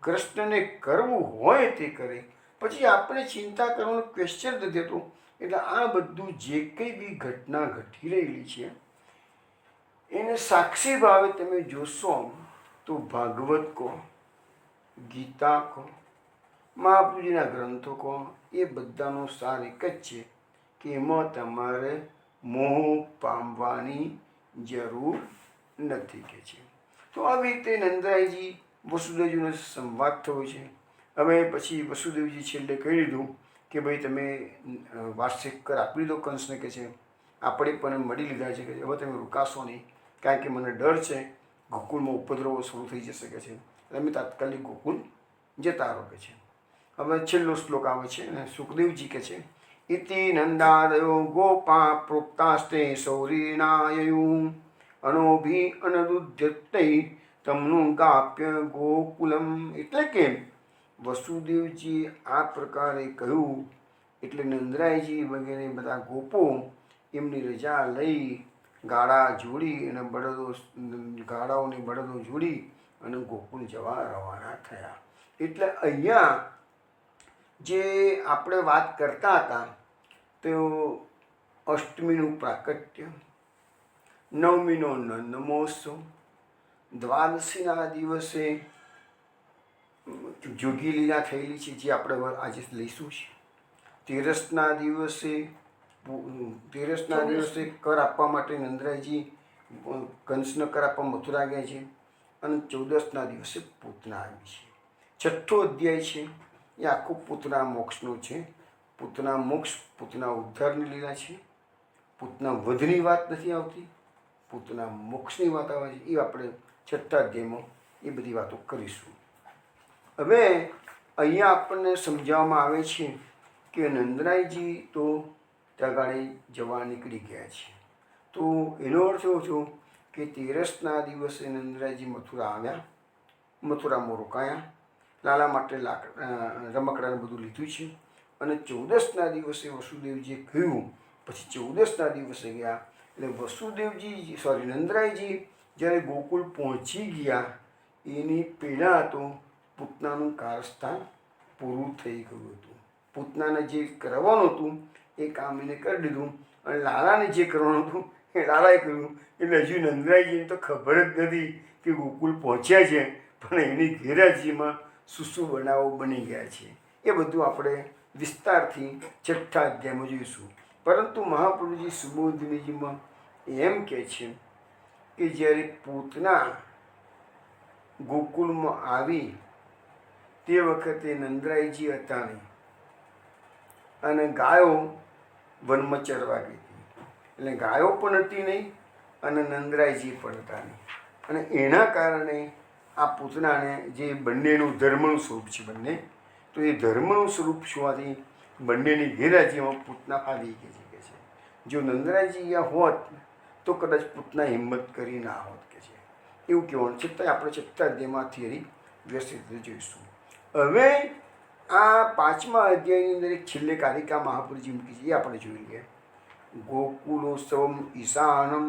કૃષ્ણને કરવું હોય તે કરે. પછી આપણે ચિંતા કરવાનું ક્વેશ્ચન નથી થતું. એટલે આ બધું જે કંઈ બી ઘટના ઘટી રહેલી છે એને સાક્ષી ભાવે તમે જોશો તો ભાગવત કહો, ગીતા કહો, મહાપ્રભુજીના ગ્રંથો કહો, એ બધાનો સાર એક જ છે કે એમાં તમારે મોહ પામવાની જરૂર નથી કે છે. તો આવી રીતે નંદરાયજી વસુદેવજીનો સંવાદ થયો છે. હવે પછી વસુદેવજી છેલ્લે કહી દીધું કે ભાઈ તમે વાર્ષિક કર આપી દો કંસને કે છે, આપણે પણ મળી લીધા છે કે હવે તમે રોકાશો નહીં, કારણ કે મને ડર છે ગોકુળમાં ઉપદ્રવો શરૂ થઈ જશે કે છે. તમે તાત્કાલિક ગોકુળ જતા રહો કે છે. હવે છેલ્લો શ્લોક આવે છે અને સુખદેવજી કે છે, ઇતિ નંદાદયો ગોપા પ્રોક્તાસ્તે સૌરીણાયયું અનોભી અનરુદ્ધતૈ તમનું ગાપ્ય ગોકુલમ. એટલે કે વસુદેવજી આ પ્રકારે કહ્યું એટલે નંદરાયજી વગેરે બધા ગોપો એમની રજા લઈ ગાડા જોડી અને ગાડાઓની બળદો જોડી અને ગોકુળ જવા રવાના થયા. એટલે અહીંયા જે આપણે વાત કરતા હતા તો અષ્ટમીનું પ્રાકટ્ય, નવમીનો નંદ મહોત્સવ, દ્વાદશીના દિવસે જોગી લીલા થયેલી છે જે આપણે આજે લઈશું છે. તેરસના દિવસે કર આપવા માટે નંદરાયજી કંસને કર આપવા મથુરા ગયા છે. અને 14ના દિવસે પૂતના આવી છે. છઠ્ઠો અધ્યાય છે એ આખું પૂતના મોક્ષનો છે. પૂતના મોક્ષ, પૂતના ઉદ્ધારની લીલા છે. પૂતના વધની વાત નથી આવતી, પૂતના મોક્ષની વાત આવે છે. એ આપણે છઠ્ઠા અધ્યાયમાં એ બધી વાતો કરીશું. હવે અહીંયા આપણને સમજાવવામાં આવે છે કે નંદરાયજી તો ત્યાં જવા નીકળી ગયા છે. તો એનો અર્થ એવો થયો કે તેરસના દિવસે નંદરાયજી મથુરા આવ્યા, મથુરામાં રોકાયા, લાલા માટે રમકડાને બધું લીધું છે. અને 14ના દિવસે વસુદેવજીએ કહ્યું, પછી 14ના દિવસે ગયા. એટલે નંદરાયજી જ્યારે ગોકુળ પહોંચી ગયા એની પહેલાં તો પૂતનાનું કારસ્થાન પૂરું થઈ ગયું હતું. પૂતનાને જે કરવાનું હતું એ કામ એને કરી દીધું અને લાલાને જે કરવાનું હતું એ લાલાએ કર્યું. એટલે હજુ નંદરાયજીને તો ખબર જ નથી કે ગોકુળ પહોંચ્યા છે, પણ એની ગેરહાજરીમાં શું શું બનાવો બની ગયા છે. એ બધું આપણે વિસ્તારથી છઠ્ઠા અધ્યાયમાં જોઈશું. પરંતુ મહાપ્રભુજી સુબોધનીજીમાં એમ કહે છે કે જ્યારે પૂતના ગોકુળમાં આવી તે વખતે નંદરાયજી હતા નહીં અને ગાયો વનમાં ચરવા ગઈ હતી. એટલે ગાયો પણ હતી નહીં અને નંદરાયજી પણ હતા નહીં. અને એના કારણે આ પૂતનાને જે બંનેનું ધર્મનું સ્વરૂપ છે બંને, તો એ ધર્મનું સ્વરૂપ જોવાથી બંનેની ગેરહાજરીમાં પૂતના આવી ગઈ છે કે છે. જો નંદરાયજી અહીંયા હોત તો કદાચ પૂતના હિંમત કરી ના હોત કે છે, એવું કહેવાનું. છતાંય આપણે 6થા અધ્યાયમાં થિયરી વ્યવસ્થિત જોઈશું. હવે આ 5મા અધ્યાયની અંદર એક છેલ્લે કારિકા મહાપુરુષજી મૂકી છે, એ આપણે જોઈ લઈએ. ગોકુલોત્સવમ ઈશાનમ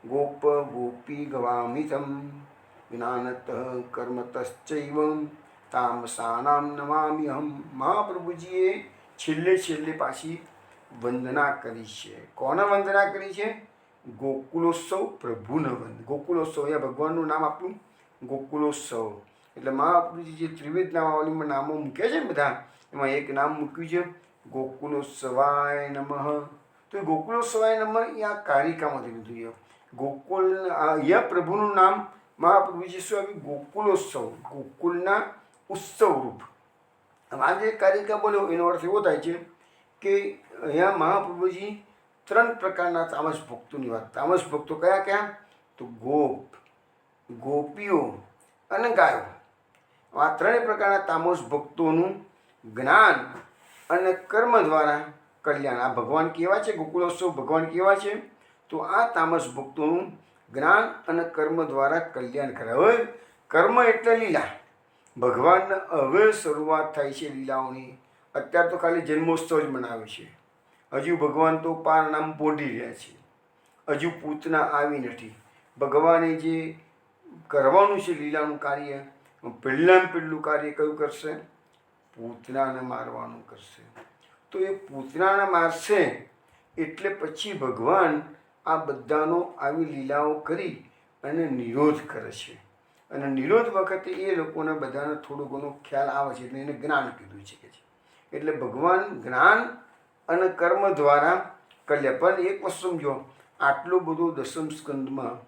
ગોપ ગોપી ગવામિતમ જ્ઞાનત કર્મતશ્ચૈવમ તામસાનામ નમામ્યહમ. મહાપ્રભુજીએ છેલ્લે પાછી વંદના કરી છે. કોને વંદના કરી છે? ગોકુલોત્સવ પ્રભુને ગોકુલોત્સવ, અહીંયા ભગવાનનું નામ આપણું ગોકુલોત્સવ. એટલે મહાપ્રભુજી જે ત્રિવિધ નામાવલીમાં નામો મૂક્યા છે ને બધા, એમાં એક નામ મૂક્યું છે ગોકુલોત્સવાય નમઃ. તો એ ગોકુલોત્સવાય નમઃ એ આ કારિકામાંથી લીધું છે. ગોકુલ અહીંયા પ્રભુનું નામ મહાપ્રભુજી શું આવ્યું? ગોકુલોત્સવ, ગોકુલના ઉત્સવ રૂપ. આ જે કારિકા બોલ્યો એનો અર્થ એવો થાય છે કે અહીંયા મહાપ્રભુજી 3 પ્રકારના તામસ ભક્તોની વાત. તામસ ભક્તો કયા કયા? તો ગોપ, ગોપીઓ અને ગાયો. આ 3 પ્રકારના તામસ ભક્તોનું જ્ઞાન અને કર્મ દ્વારા કલ્યાણ. આ ભગવાન કેવા છે? ગોકુલોત્સવ ભગવાન કેવા છે? તો આ તામસ ભક્તોનું જ્ઞાન અને કર્મ દ્વારા કલ્યાણ કરે. હવે કર્મ એટલે લીલા. ભગવાન હવે શરૂઆત થાય છે લીલાઓની. અત્યારે તો ખાલી જન્મોત્સવ જ મનાવે છે. હજુ ભગવાન તો પાર નામ પોઢી રહ્યા છે. હજુ પૂતના આવી નથી. ભગવાને જે કરવાનું છે લીલાનું કાર્ય, પહેલું કાર્ય કયું કરશે? પૂતનાને મારવાનું કરશે. તો એ પૂતનાને મારશે એટલે પછી ભગવાન આ બધાનો આવી લીલાઓ કરી અને નિરોધ કરે છે. અને નિરોધ વખતે એ લોકોને બધાને થોડો ઘણો ખ્યાલ આવે છે, એટલે એને જ્ઞાન કીધું છે કે છે. એટલે ભગવાન જ્ઞાન અને કર્મ દ્વારા કલ્યાણ. પણ એક વસ્તુ સમજો, આટલું બધું 10મ સ્કંદમાં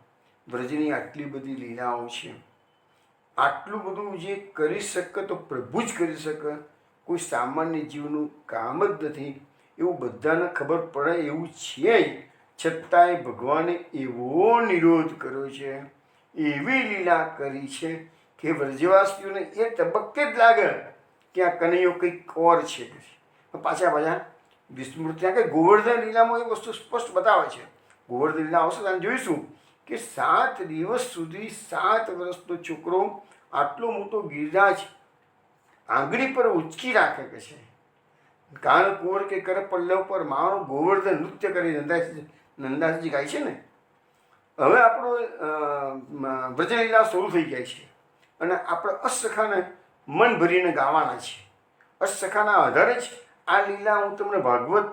વ્રજની આટલી બધી લીલાઓ છે, આટલું બધું જે કરી શકે તો પ્રભુ જ કરી શકે, કોઈ સામાન્ય જીવનું કામ જ નથી, એવું બધાને ખબર પડે એવું છે. છતાંય ભગવાને એવો નિરોધ કર્યો છે, એવી લીલા કરી છે કે વ્રજવાસીઓને એ તબક્કે જ લાગે કે આ કનૈયો કંઈક ઓર છે. પાછા વિસ્મૃત ત્યાં કે ગોવર્ધન લીલામાં એ વસ્તુ સ્પષ્ટ બતાવે છે. ગોવર્ધન લીલા આવશે ત્યારે જોઈશું કે 7 દિવસ સુધી 7 વર્ષનો છોકરો આટલો મોટો ગિરરાજ આંગળી પર ઉચકી રાખે કે છે. કાન કુંવર કે કર પલ્લવ પર મારો ગોવર્ધન નૃત્ય કરી નંદાસજી ગાય છે ને. હવે આપણો વ્રજલીલા શરૂ થઈ જાય છે અને આપણે અસખાને મન ભરીને ગાવાના છે. અસખાના આધારે જ આ લીલા હું તમને ભાગવત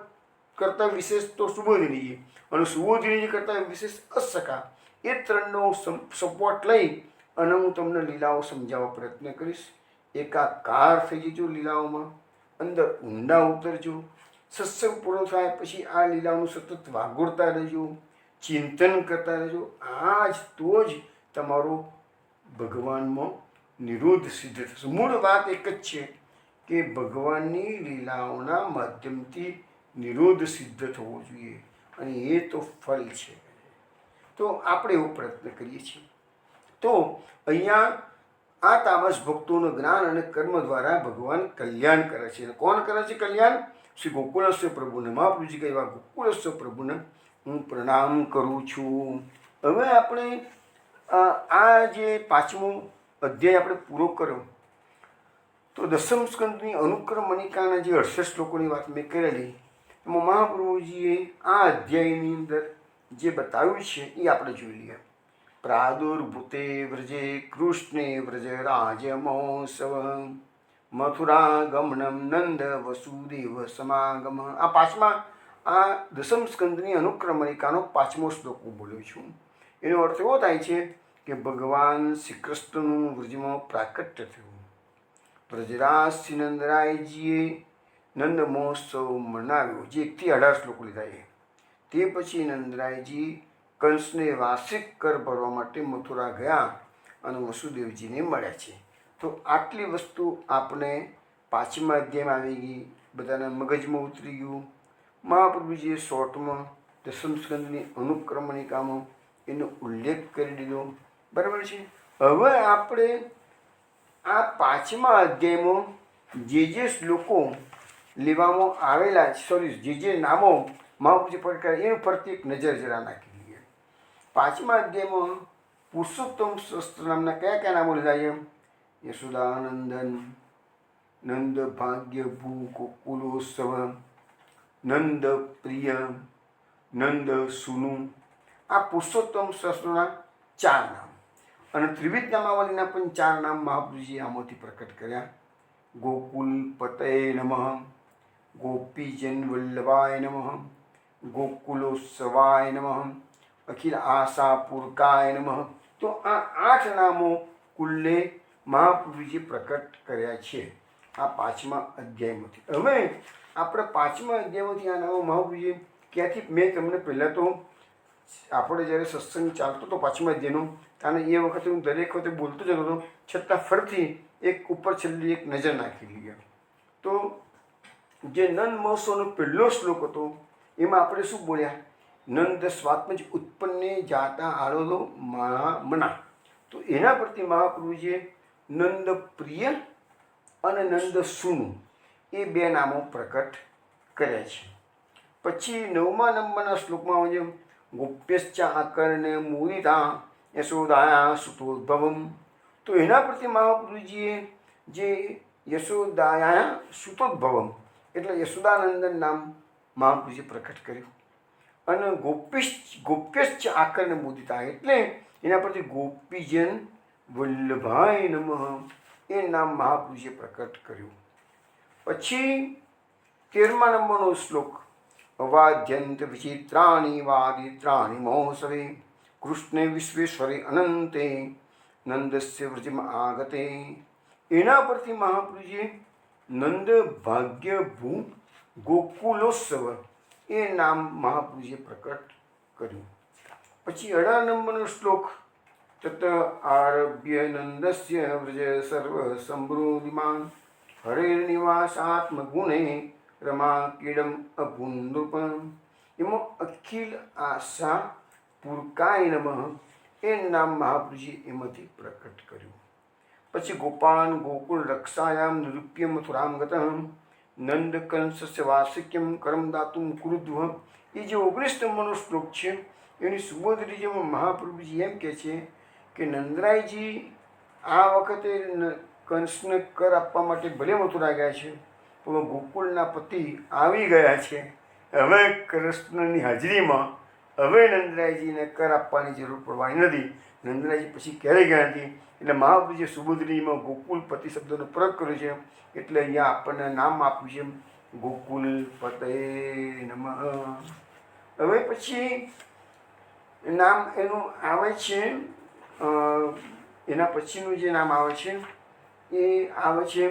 કરતાં વિશેષ તો સુબોધિનીજી અને સુબોધિનીજી કરતાં વિશેષ અસખા, એ 3નો સપોર્ટ લઈ અને હું તમને લીલાઓ સમજાવવા પ્રયત્ન કરીશ. એકાકાર થઈ જજો લીલાઓમાં, અંદર ઊંડા ઉતરજો. સત્સંગ પૂરો થાય પછી આ લીલાઓનું સતત વાગોળતા રહેજો, ચિંતન કરતા રહેજો. આ જ તો જ તમારો ભગવાનમાં નિરોધ સિદ્ધ થશે. મૂળ વાત એક જ છે કે ભગવાનની લીલાઓના માધ્યમથી નિરોધ સિદ્ધ થવો જોઈએ, અને એ તો ફલ છે. તો આપણે એવો પ્રયત્ન કરીએ છીએ. તો અહીંયા આ તામસ ભક્તોનું જ્ઞાન અને કર્મ દ્વારા ભગવાન કલ્યાણ કરે છે. કોણ કરે છે કલ્યાણ? શ્રી ગોકુલેશ્વર પ્રભુને. મહાપ્રભુજી કહેવા ગોકુલેશ્વર પ્રભુને હું પ્રણામ કરું છું. હવે આપણે આ જે 5મો અધ્યાય આપણે પૂરો કર્યો, તો 10મ સ્કંદની અનુક્રમણિકાના જે 68 શ્લોકોની વાત મેં કરેલી, એમાં મહાપ્રભુજીએ આ અધ્યાયની અંદર જે બતાવ્યું છે એ આપણે જોઈ લઈએ. પ્રાદુર્ભૂતે વ્રજે કૃષ્ણે વ્રજ રાજ મહોત્સવ મથુરા ગમનમ નંદ વસુદેવ સમાગમ. આ 5મા આ 10મ સ્કંદની અનુક્રમણિકાનો 5મો શ્લોક હું બોલ્યો છું. એનો અર્થ એવો થાય છે કે ભગવાન શ્રી કૃષ્ણનું વ્રજમાં પ્રાકટ્ય થયું. વ્રજરાજ શ્રી નંદરાયજીએ નંદ મહોત્સવ મનાવ્યો, જે 1 થી 18 શ્લોકો લીધા છે. તે પછી નંદરાયજી કંસને વાર્ષિક કર ભરવા માટે મથુરા ગયા અને વસુદેવજીને મળ્યા છે. તો આટલી વસ્તુ આપણે 5મા અધ્યાયમાં આવી ગઈ, બધાના મગજમાં ઉતરી ગયું. મહાપ્રભુજીએ શોર્ટમાં દસમ સ્કંદની અનુક્રમણિકામાં એનો ઉલ્લેખ કરી દીધો. બરાબર છે. હવે આપણે આ 5મા અધ્યાયમાં જે શ્લોકો લેવામાં આવેલા, સોરી, જે નામો મહાપુરુષે પ્રકટ કર્યા એની ફરતી એક નજર જરા નાખી લઈએ. 5મા અધ્યાયમાં પુરુષોત્તમ સહસ્ત્ર નામના કયા કયા નામો લીધા છે? યશોદાનંદન, નંદ ભાગ્ય ભૂ ગોકુલોત્સવ, નંદ પ્રિય, નંદ સુનુ. આ પુરુષોત્તમ સહસ્ત્રના 4 નામ. અને ત્રિવિધ નામાવલીના પણ 4 નામ મહાપુરુષે આમાંથી પ્રકટ કર્યા. ગોકુલ પતય નમઃ, ગોપીજન વલ્લભાય નમઃ, ગોકુલોત્સવાય નમઃ, અખિલ આશાપૂર્કાય નમઃ. તો આ 8 નામો કુલ્લે મહાપુરુષે પ્રકટ કર્યા છે આ 5મા અધ્યાયમાંથી. હવે આપણે 5મા અધ્યાયમાંથી આ નામો મહાપુરુષે ક્યાંથી, મેં તમને પહેલાં તો આપણે જ્યારે સત્સંગ ચાલતો હતો 5મા અધ્યાયનો, અને એ વખતે હું દરેક વખતે બોલતો જતો હતો, છતાં ફરીથી એક ઉપર છેલ્લી એક નજર નાખી લઈએ. તો જે નંદ મહોત્સવનો પહેલો શ્લોક હતો એમાં આપણે શું બોલ્યા? નંદ સ્વાત્મજ ઉત્પન્ને જાતા આળોદો મના. તો એના પરથી મહાપ્રભુજીએ નંદ પ્રિય અને નંદ સુનુ એ 2 નામો પ્રકટ કર્યા છે. પછી 9મા નંબરના શ્લોકમાં જે ગોપ્યશ્ચ આકર્ણે મૂરિતા યશોદાયા સુતોદ્ભવમ. તો એના પરથી મહાપ્રભુજીએ જે યશોદાયા સુતોદ્ભવમ એટલે યશોદાનંદન નામ મહાપ્રભુજીએ પ્રકટ કર્યું. અને ગોપ્યશ્ચ આકર્ણે મુદિતા એટલે એના પરથી ગોપીજન વલ્લભાય નમઃ એ નામ મહાપુરુષે પ્રકટ કર્યું. પછી 13મા નંબરનો શ્લોક અવાદ્યંત વિચિત્રાણી વાદિત્રાણી મહોત્સવે કૃષ્ણે વિશ્વેશ્વરે અનંતે નંદસ્ય વ્રજમ આગતે. એના પરથી મહાપુરુષે નંદ ભાગ્ય ભૂ ગોકુલોત્સવ એ નામ મહાપુરુષે પ્રકટ કર્યું. પછી 18 નંબરનો શ્લોક તત આરભ્ય નંદસ્ય વ્રજ સર્વ સંભ્રુધિમાન હરેર્નિવાસાત્મ ગુણે રમા કીડમ અભુનૃપમ. એમાં અખિલ આશા પૂરકાય નમઃ એ નામ મહાપુરુષે એમાંથી પ્રકટ કર્યું. પછી ગોપાન ગોકુલ રક્ષાયામ નિરૂપ્ય મથુરામ ગત નંદ કંસસ્ય વાર્ષિક્યમ કરમ દાતુમ કુરુદ્વ. એ જે 19 નંબરનો શ્લોક છે એની સુબોધ રીજમાં મહાપ્રભુજી એમ કહે છે કે નંદરાયજી આ વખતે કંસને કર આપવા માટે ભલે મથુરા ગયા છે, પણ ગોકુળના પતિ આવી ગયા છે. હવે કૃષ્ણની હાજરીમાં હવે નંદરાયજીને કર આપવાની જરૂર પડવાની નથી. નંદરાયજી પછી ક્યારેય ગયા નથી. એટલે મહાપ્રભુજીએ સુબોધરીમાં ગોકુલ પતિ શબ્દનો પ્રયોગ કર્યો છે. એટલે અહીંયા આપણને નામ આપ્યું છે ગોકુલ પતય નમઃ. હવે પછી નામ એનું આવે છે, એના પછીનું જે નામ આવે છે એ આવે છે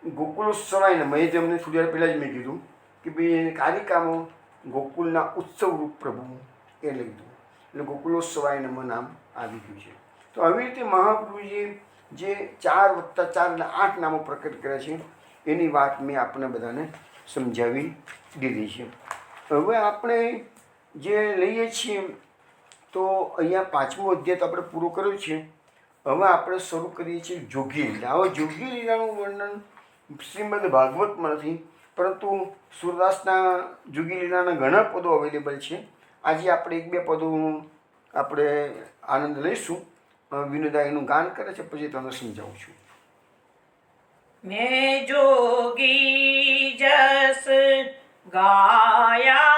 ગોકુલોત્સવાય નમઃ. એ તમને થોડી વાર પહેલાં જ મેં કીધું કે ભાઈ કારિકામાં ગોકુલના ઉત્સવરૂપ પ્રભુ એ લીધું એટલે ગોકુલોત્સવાય નમઃ નામ આવી ગયું છે. તો આવી રીતે મહાપ્રભુજીએ જે 4 + 4 એટલે 8 નામો પ્રકટ કર્યા છે એની વાત મેં આપણે બધાને સમજાવી દીધી છે. હવે આપણે જે લઈએ છીએ તો અહીંયા 5મો અધ્યાય તો આપણે પૂરો કર્યો છે. હવે આપણે શરૂ કરીએ છીએ જોગી લીલા. હવે જોગી લીલાનું વર્ણન શ્રીમદ ભાગવતમાં નથી, પરંતુ સુરદાસના જોગી લીલાના ઘણા પદો અવેલેબલ છે. આજે આપણે 1-2 પદો આપણે આનંદ લઈશું. વિનોદા એનું ગાન કરે છે, પછી તમને સમજાવું છું. મેં જોગી જસ ગાયા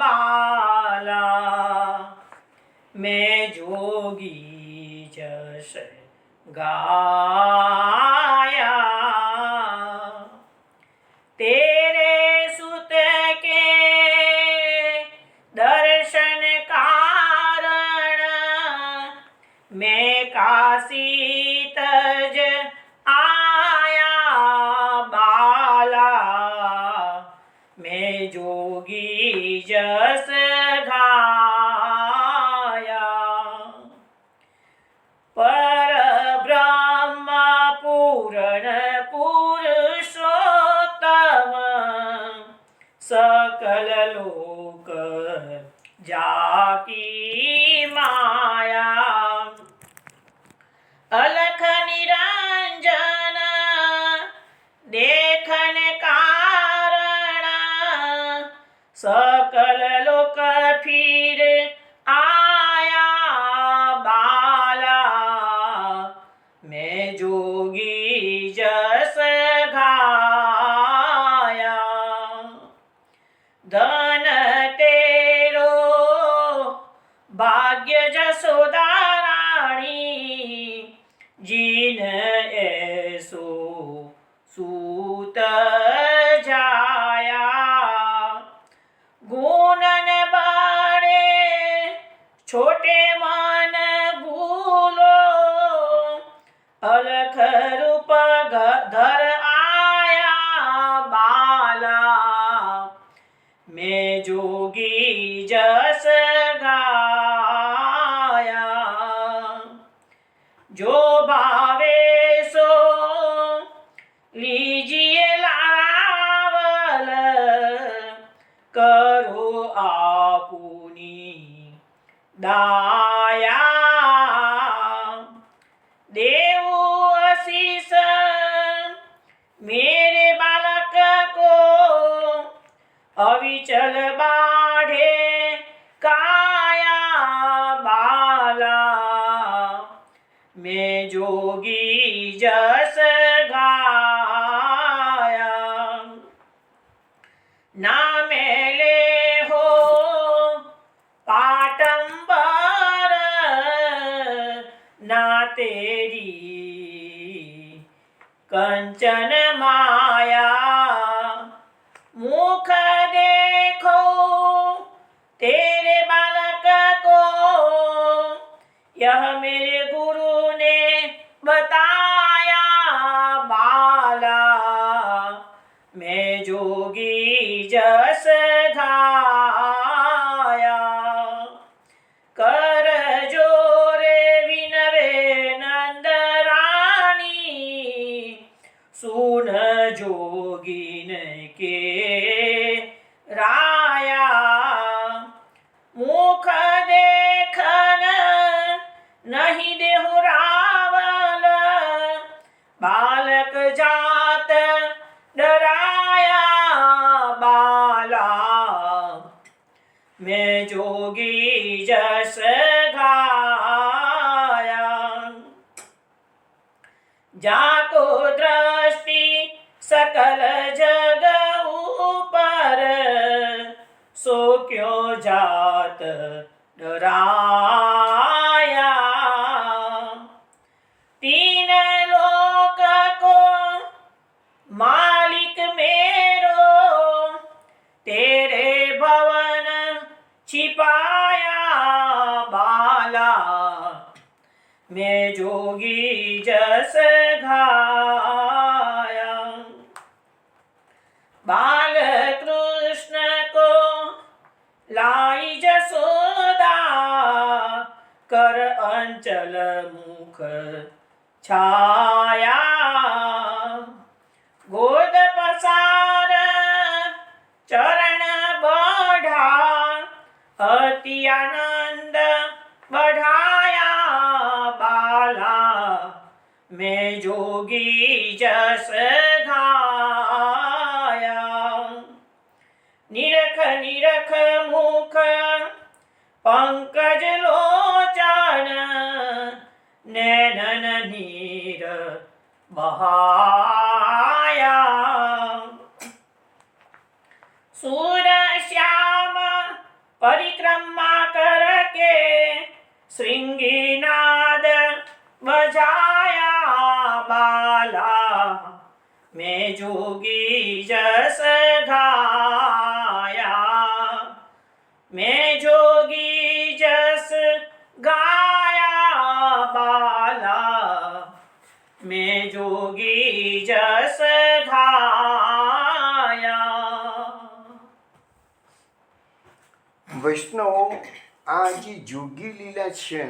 બાલા, મેં જોગી જસ ગાયા, તેરે સુત કે દર્શન કારણ મેં કાશી તજ આયા બાલા, મેં જોગી જસ ગાયા. પરબ્રહ્મ પૂરણ પુરુષોત્તમ સકલ લોક सकल लोक फिर आया बाला, मैं जोगी जस गाया। धन तेरो भाग्य जसोदा राणी, जीन ऐसो सूत जाया। गुणन बड़े छोटे मन भूलो, अलख रूप धर आया बाला, मैं जोगी जस गाया। जो भावे सो लीजिए लावल, करो आपुनी दाया। देव आशीष मेरे बालक को, अविचल बाढ़े काया बाला, मैं जोगी जस गाया। ना मेले हो पाटंबर, ना तेरी कंचन माया। मुख देखो तेरे बालक को, यह मेरे गुरु ने बताया बाला, मैं जोगी जस गाया। कर जोरे विनवे नंद रानी, सुन जोगिन के राया। मुख देखन नहीं देहु रावल, बालक जात डराया बाला, मैं जोगी जस गाया। जाको दृष्टि सकल जग ऊपर, सो क्यों जात डराया। तीन लोक को मालिक मेरो, तेरे भवन छिपाया बाला, मैं जोगी जस गाया। बाल कृष्ण को लाई जसोदा, कर अंचल मुख छाया। गोद पसार चरण बढ़ा, अति आनंद बढ़ाया बाला, मैं जोगी जस गाया। निरख निरख मुख पंकज लोचन, नैनन नीर बहाया। सूर श्याम परिक्रमा करके, श्रृंगीनाद बजाया बाला, मैं जोगी जस गाया। मैं जोगी जस गाया बाला, मैं जोगी जस गाया। વૈષ્ણવો, આ જે જોગી લીલા છે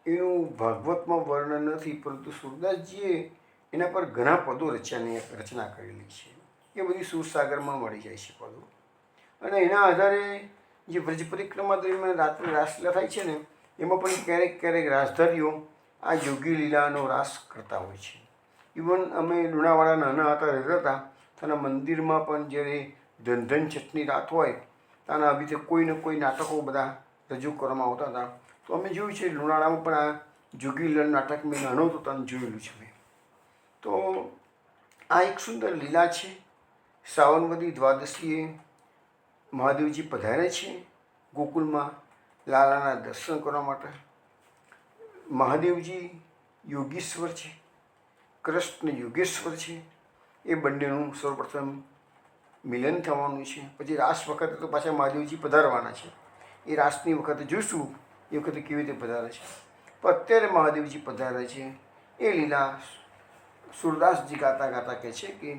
એનું ભાગવતમાં વર્ણન નથી, પરંતુ સુરદાસજીએ એના પર ઘણા પદો રચના કરેલી છે. એ બધી સુરસાગરમાં મળી જાય છે પદો, અને એના આધારે જે વ્રજ પરિક્રમા દરમિયાન રાત્રે રાસલીલા થાય છે ને, એમાં પણ ક્યારેક ક્યારેક રાસધારીઓ આ જોગી લીલાનો રાસ કરતા હોય છે. ઇવન અમે લુણાવાડા નાના હતા રહેતા હતા, તેના મંદિરમાં પણ જ્યારે ધનધન છઠની રાત હોય ત્યાંના આવી રીતે કોઈને કોઈ નાટકો બધા રજૂ કરવામાં આવતા હતા. તો અમે જોયું છે લુણાવાડામાં પણ આ જોગીલન નાટક મેં નાનો હતો ત્યાં જોયેલું છે મેં. તો આ એક સુંદર લીલા છે. શ્રાવણવદી દ્વાદશીએ મહાદેવજી પધારે છે ગોકુળમાં લાલાના દર્શન કરવા માટે. મહાદેવજી યોગીશ્વર છે, કૃષ્ણ યોગેશ્વર છે. એ બંનેનું સૌપ્રથમ મિલન થવાનું છે. પછી રાસ વખતે તો પાછા મહાદેવજી પધારવાના છે. એ રાસની વખતે જોઈશું એ વખતે કેવી રીતે પધારે છે. પણ અત્યારે મહાદેવજી પધારે છે એ લીલા સુરદાસજી ગાતા ગાતા કહે છે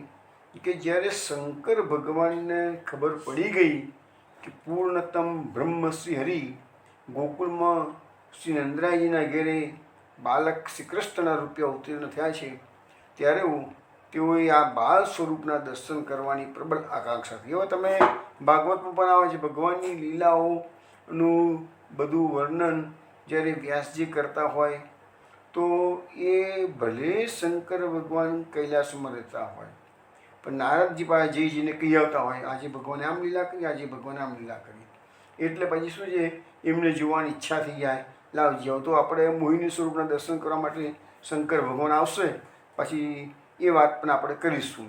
કે જ્યારે શંકર ભગવાનને ખબર પડી ગઈ કે પૂર્ણતમ બ્રહ્મ શ્રી હરિ ગોકુળમાં શ્રી નંદરાયજીના ઘેરે બાલક શ્રી કૃષ્ણના રૂપે અવતીર્ણ થયા છે, ત્યારે તેઓએ આ બાળ સ્વરૂપના દર્શન કરવાની પ્રબળ આકાંક્ષા હતી. હવે તમે ભાગવતમાં પણ આવે છે ભગવાનની લીલાઓનું બધું વર્ણન જ્યારે વ્યાસજી કરતા હોય તો એ ભલે શંકર ભગવાન કૈલાસમાં રહેતા હોય પણ નારદજી પાસે જઈને કહી આવતા હોય આજે ભગવાને આમ લીલા કરી, આજે ભગવાને આમ લીલા કરી. એટલે પછી શું છે એમને જોવાની ઈચ્છા થઈ જાય, લાવજી આવો તો આપણે મોહિની સ્વરૂપના દર્શન કરવા માટે શંકર ભગવાન આવશે, પછી એ વાત પણ આપણે કરીશું.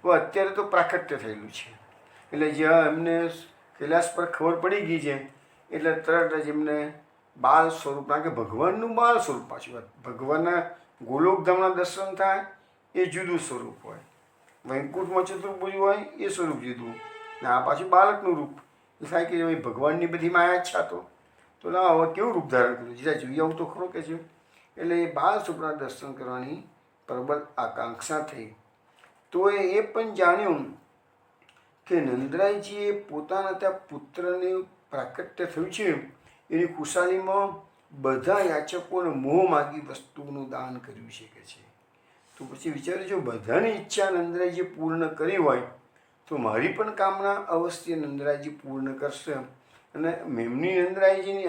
તો અત્યારે તો પ્રાકટ્ય થયેલું છે એટલે જ્યાં એમને કૈલાસ પર ખબર પડી ગઈ છે એટલે તરત જ એમને બાળ સ્વરૂપ, કારણ કે ભગવાનનું બાળ સ્વરૂપ પાછું ભગવાનના ગોલોકધામના દર્શન થાય એ જુદું સ્વરૂપ હોય, વૈકુંઠમાં ચતુર્ભુજ હોય એ સ્વરૂપ જુદું, ને આ પાછું બાળકનું રૂપ. એ થાય કે ભાઈ ભગવાનની બધી માયા ઈચ્છા તો ના હવે કેવું રૂપ ધારણ કર્યું જીરા જોઈએ આવું તો ખરો કે છે. એટલે એ બાળ સ્વરૂપના દર્શન કરવાની પ્રબળ આકાંક્ષા થઈ. તો એ પણ જાણ્યું કે નંદરાયજીએ પોતાના ત્યાં પુત્રને પ્રાકટ્ય થયું છે એની ખુશાલીમાં બધા યાચકોને મોહ માગી વસ્તુનું દાન કર્યું છે કે છે. તો પછી વિચારે જો બધાની ઈચ્છા નંદરાયજીએ પૂર્ણ કરી હોય તો મારી પણ કામના અવશ્ય નંદરાયજી પૂર્ણ કરશે. અને મેમની નંદરાયજીની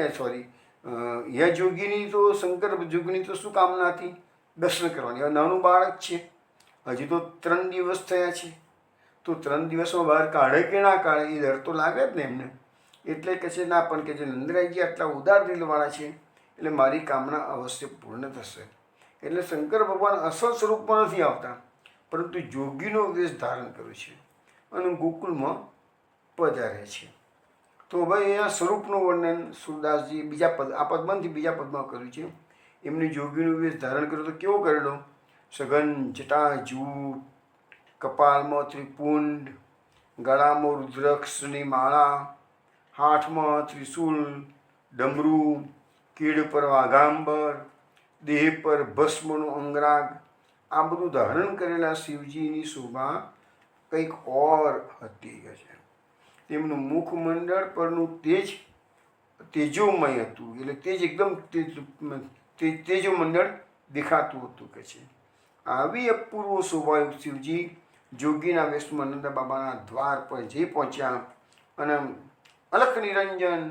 યા જોગીની તો શંકર જોગીની તો શું કામના હતી? દર્શન કરવાની. હવે નાનું બાળક છે, હજી તો 3 દિવસ થયા છે, તો 3 દિવસમાં બહાર કાઢે કે ના કાઢે એ ડર તો લાગે જ ને એમને. એટલે કે છે ના પણ કે જે નંદરાયજી આટલા ઉદાર દિલવાળા છે એટલે મારી કામના અવશ્ય પૂર્ણ થશે. એટલે શંકર ભગવાન અસલ સ્વરૂપમાં નથી આવતા પરંતુ જોગીનો વેશ ધારણ કર્યો છે અને ગોકુળમાં પધારે છે. તો ભાઈ અહીંયા સ્વરૂપનું વર્ણન સુરદાસજી બીજા પદ આ પદમાંથી બીજા પદમાં કર્યું છે. એમની જોગીનો વેશ ધારણ કર્યો તો કેવો કરેલો? સઘન જટા જૂટ, કપાળમાં ત્રિપુંડ, ગળામાં રુદ્રાક્ષની માળા, હાથમાં ત્રિશૂલ, ડમરું, કીડ પર વાઘાંબર, દેહ પર ભસ્મનું અંગરાગ, આ બધું ધારણ કરેલા શિવજીની શોભા કંઈક ઓર હતી છે. તેમનું મુખમંડળ પરનું તેજ તેજોમય હતું, એટલે તેજ એકદમ તેજોમંડળ દેખાતું હતું કે છે. આવી અપૂર્વ શોભાયુક્ત શિવજી જોગીના વેશમાં નંદ બાબાના દ્વાર પર જઈ પહોંચ્યા અને અલખ નિરંજન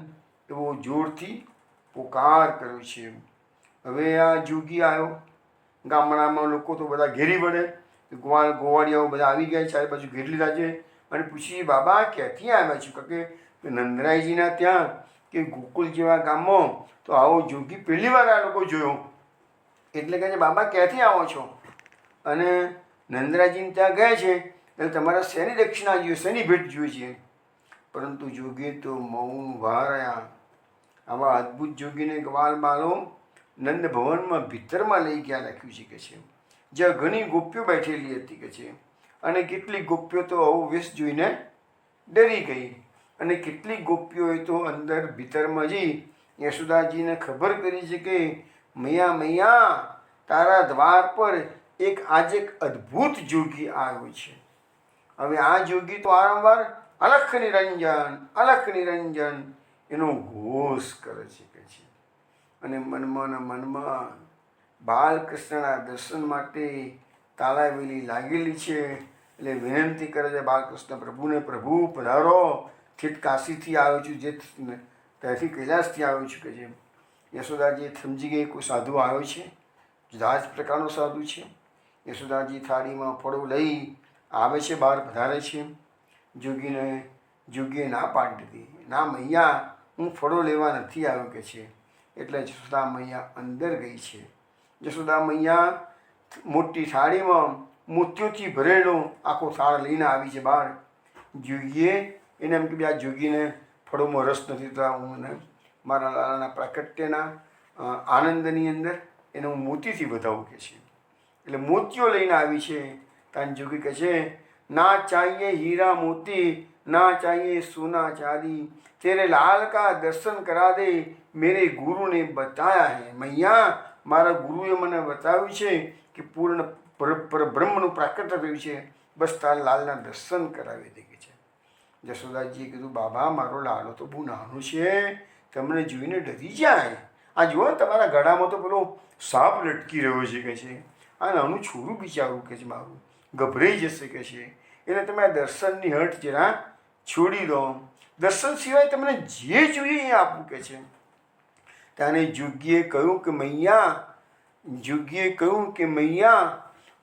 એવો જોરથી પોકાર કર્યો છે. હવે આ જોગી આવ્યો, ગામડામાં લોકો તો બધા ઘેરી વળે, ગોવાળિયાઓ બધા આવી ગયા, ચારે બાજુ ઘેરી લીધા છે અને પૂછી બાબા ક્યાંથી આવ્યા છો? કારણ કે નંદરાયજીના ત્યાં કે ગોકુળ જેવા ગામમાં તો આવો જોગી પહેલી વાર આ લોકો જોયો. એટલે કહે છે બાબા ક્યાંથી આવો છો? અને નંદરાયજીને ત્યાં ગયા છે એટલે તમારા શેની દક્ષિણા જોઈએ, શેની ભેટ જોઈએ છે? પરંતુ જોગી તો મૌન ઊભા રહ્યા. આવા અદ્ભુત જોગીને ગ્વાલ બાલો નંદ ભવનમાં ભીતરમાં લઈ ગયા રાખ્યું છે કે છે, જ્યાં ઘણી ગોપીઓ બેઠેલી હતી કે છે. અને કેટલીક ગોપીઓ તો આવો વેશ જોઈને ડરી ગઈ અને કેટલીક ગોપીઓએ તો અંદર ભીતરમાં જઈ યશોદાજીને ખબર કરી છે કે મૈયા મૈયા તારા દ્વાર પર આજે એક અદ્ભુત જોગી આવ્યો છે. હવે આ જોગી તો વારંવાર અલખ નિરંજન એનો ઘોષ કરે છે કે છે. અને મનમાં બાલકૃષ્ણના દર્શન માટે તાલાવેલી લાગેલી છે. એટલે વિનંતી કરે છે બાલકૃષ્ણ પ્રભુને, પ્રભુ પધારો, ઠેઠ કાશીથી આવ્યો છું, જે ત્યાંથી કૈલાસથી આવ્યો છું કે છે. યશોદાજી સમજી ગઈ કોઈ સાધુ આવ્યો છે, જુદા જ પ્રકારનો સાધુ છે. યશોદાજી થાળીમાં ફળો લઈ આવે છે, બહાર પધારે છે. જોગીને જોગીએ ના પાડી દીધી, ના મૈયા હું ફળો લેવા નથી આવ્યો કે છે. એટલે જશોદા મૈયા અંદર ગઈ છે. જશોદા મૈયા મોટી થાળીમાં મોતીઓથી ભરેલો આખો થાળ લઈને આવી છે બહાર. જોગીએ એને એમ કે આ જોગીને ફળોમાં રસ નથી થતા, હું મારા લાલાના પ્રાકટ્યના આનંદની અંદર એને હું મોતીથી વધાવું કે છે. એટલે મોતીઓ લઈને આવી છે. તાન જોગી કહે છે ના ચાહીએ હીરા મોતી, ના ચાહીએ સોના ચાંદી, તેરે લાલ કા દર્શન કરા દે, મેરે ગુરુ ને બતાયા હૈ. મૈયા મારા ગુરુએ મને બતાવ્યું છે કે પૂર્ણ પરબ્રહ્મનું પ્રાકટ્ય થયું છે, બસ તારા લાલના દર્શન કરાવી દે કે છે. જશોદાજીએ કીધું બાબા મારો લાલો તો બહુ નાનો છે, તમને જોઈને ડરી જાય. આ જુઓ તમારા ગળામાં તો પેલો સાપ લટકી રહ્યો છે કે છે. આ નાનું છોરું બિચારું કે છે મારું ગભરાઈ જશે કે છે. એટલે તમે આ દર્શનની હઠ જરા છોડી દો, દર્શન સિવાય તમને જે જોઈએ એ આપવું કે છે. ત્યારે જોગીએ કહ્યું કે મૈયા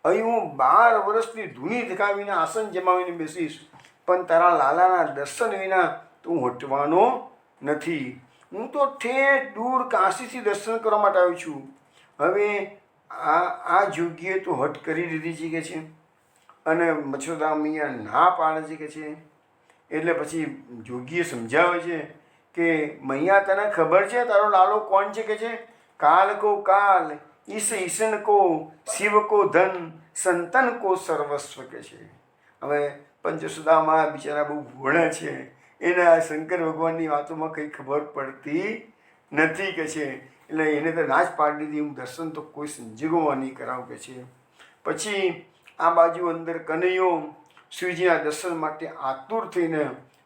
અહીં હું 12 વર્ષની ધૂની ધકાવીને આસન જમાવીને બેસીશ, પણ તારા લાલાના દર્શન વિના તો હું હટવાનો નથી. હું તો ઠેઠ દૂર કાશીથી દર્શન કરવા માટે આવ્યો છું. હવે આ જોગીએ તો હટ કરી દીધી છે કે છે, અને જશોદા મૈયા ના પાડે છે કે છે. એટલે પછી જોગીએ સમજાવે છે કે મૈયા તને ખબર છે તારો લાલો કોણ છે કે છે? કાલ કો કાલ, ઈશ ઈશન કો, શિવ કો ધન, સંતન કો સર્વસ્વ કે છે. હવે પણ જશોદામાં બિચારા બહુ ભોળા છે, એને આ શંકર ભગવાનની વાતોમાં કંઈ ખબર પડતી નથી કે છે. એટલે એને તો ના જ પાડી દીધી, હું દર્શન તો કોઈ સંજોગોમાં નહીં કરાવું કે છે. પછી આ બાજુ અંદર કનૈયો શિવજીના દર્શન માટે આતુર થઈને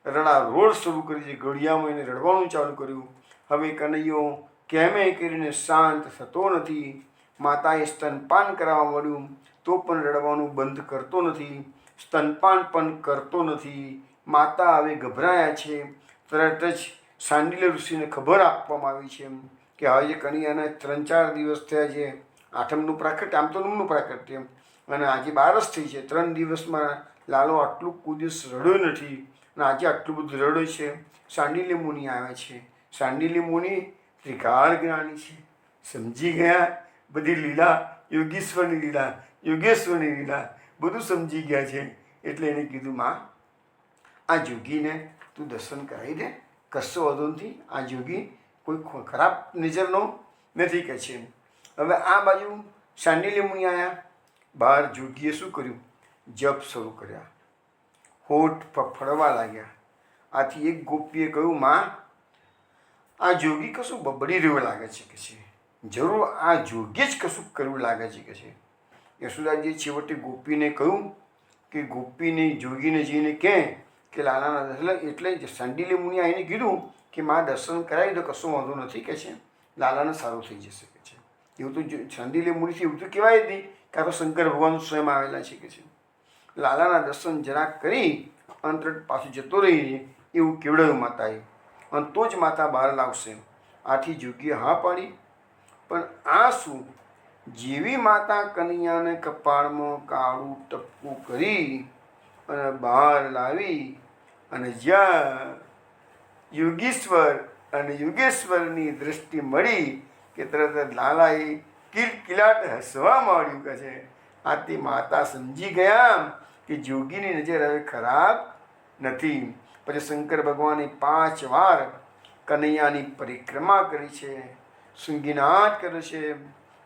રડારોડ શરૂ કરી છે. ઘડિયામાં એને રડવાનું ચાલુ કર્યું. હવે કનૈયો કેમે કરીને શાંત થતો નથી. માતાએ સ્તનપાન કરાવવા મળ્યું તો પણ રડવાનું બંધ કરતો નથી, સ્તનપાન પણ કરતો નથી. માતા હવે ગભરાયા છે. તરત જ સાંડિલ્ય ઋષિને ખબર આપવામાં આવી છે કે હવે જે કનૈયાને 3-4 દિવસ થયા છે. 8મનું પ્રાકટ્ય, આમ તો 9મનું પ્રાકટ્ય, અને આજે 12 થઈ છે. 3 દિવસમાં લાલો આટલું કોઈ દિવસ રડ્યો નથી, અને આજે આટલું બધું રડ્યો છે. સાંડિલ્ય મુનિ આવે છે. સાંડિલ્ય મુનિ ત્રિકાળ જ્ઞાની છે, સમજી ગયા બધી લીલા, યોગેશ્વરની લીલા બધું સમજી ગયા છે. એટલે એને કીધું માં આ જોગીને તું દર્શન કરાવી દે, કશો વાંધો નથી, આ જોગી કોઈ ખરાબ નજરનો નથી કે છે. હવે આ બાજુ સાંડિલ્ય મુનિ આવ્યા. બહાર જોગીએ શું કર્યું? જપ શરૂ કર્યા, હોઠ ફફડવા લાગ્યા. આથી એક ગોપીએ કહ્યું માં આ જોગી કશું બબડી રહ્યો લાગે છે કે છે, જરૂર આ જોગી જ કશું કરવું લાગે છે કે છે. યશોદાજીએ છેવટે ગોપીને કહ્યું કે ગોપીને જોગીને જઈને કે લાલાના દર્શન, એટલે સાંડિલ્ય મુનિ આવીને કીધું કે માં દર્શન કરાવી દો, કશો વાંધો નથી કે છે, લાલાને સારું થઈ જશે કે છે. એવું તો સાંડિલ્ય મુનિથી એવું તો કહેવાય જ નહીં, કાં તો શંકર ભગવાન સ્વયં આવેલા છે કે છે. લાલાના દર્શન જરાક કરી અંતર પાછું જતો રહી એવું કેવડાવ્યું માતાએ, અને તો જ માતા બહાર લાવશે. આથી જોગીએ હા પાડી. પણ આ શું, જેવી માતા કનૈયાને કપાળમાં કાળું ટપકું કરી અને બહાર લાવી, અને જ્યાં યોગેશ્વરની દૃષ્ટિ મળી કે તરત જ લાલાએ કિલકિલાટ હસવા માંડ્યું કે છે. આથી માતા સમજી ગયા કે જોગીની નજર હવે ખરાબ નથી. પછી શંકર ભગવાને 5 વાર કનૈયાની પરિક્રમા કરી છે, શૃંગીનાદ કર્યો છે,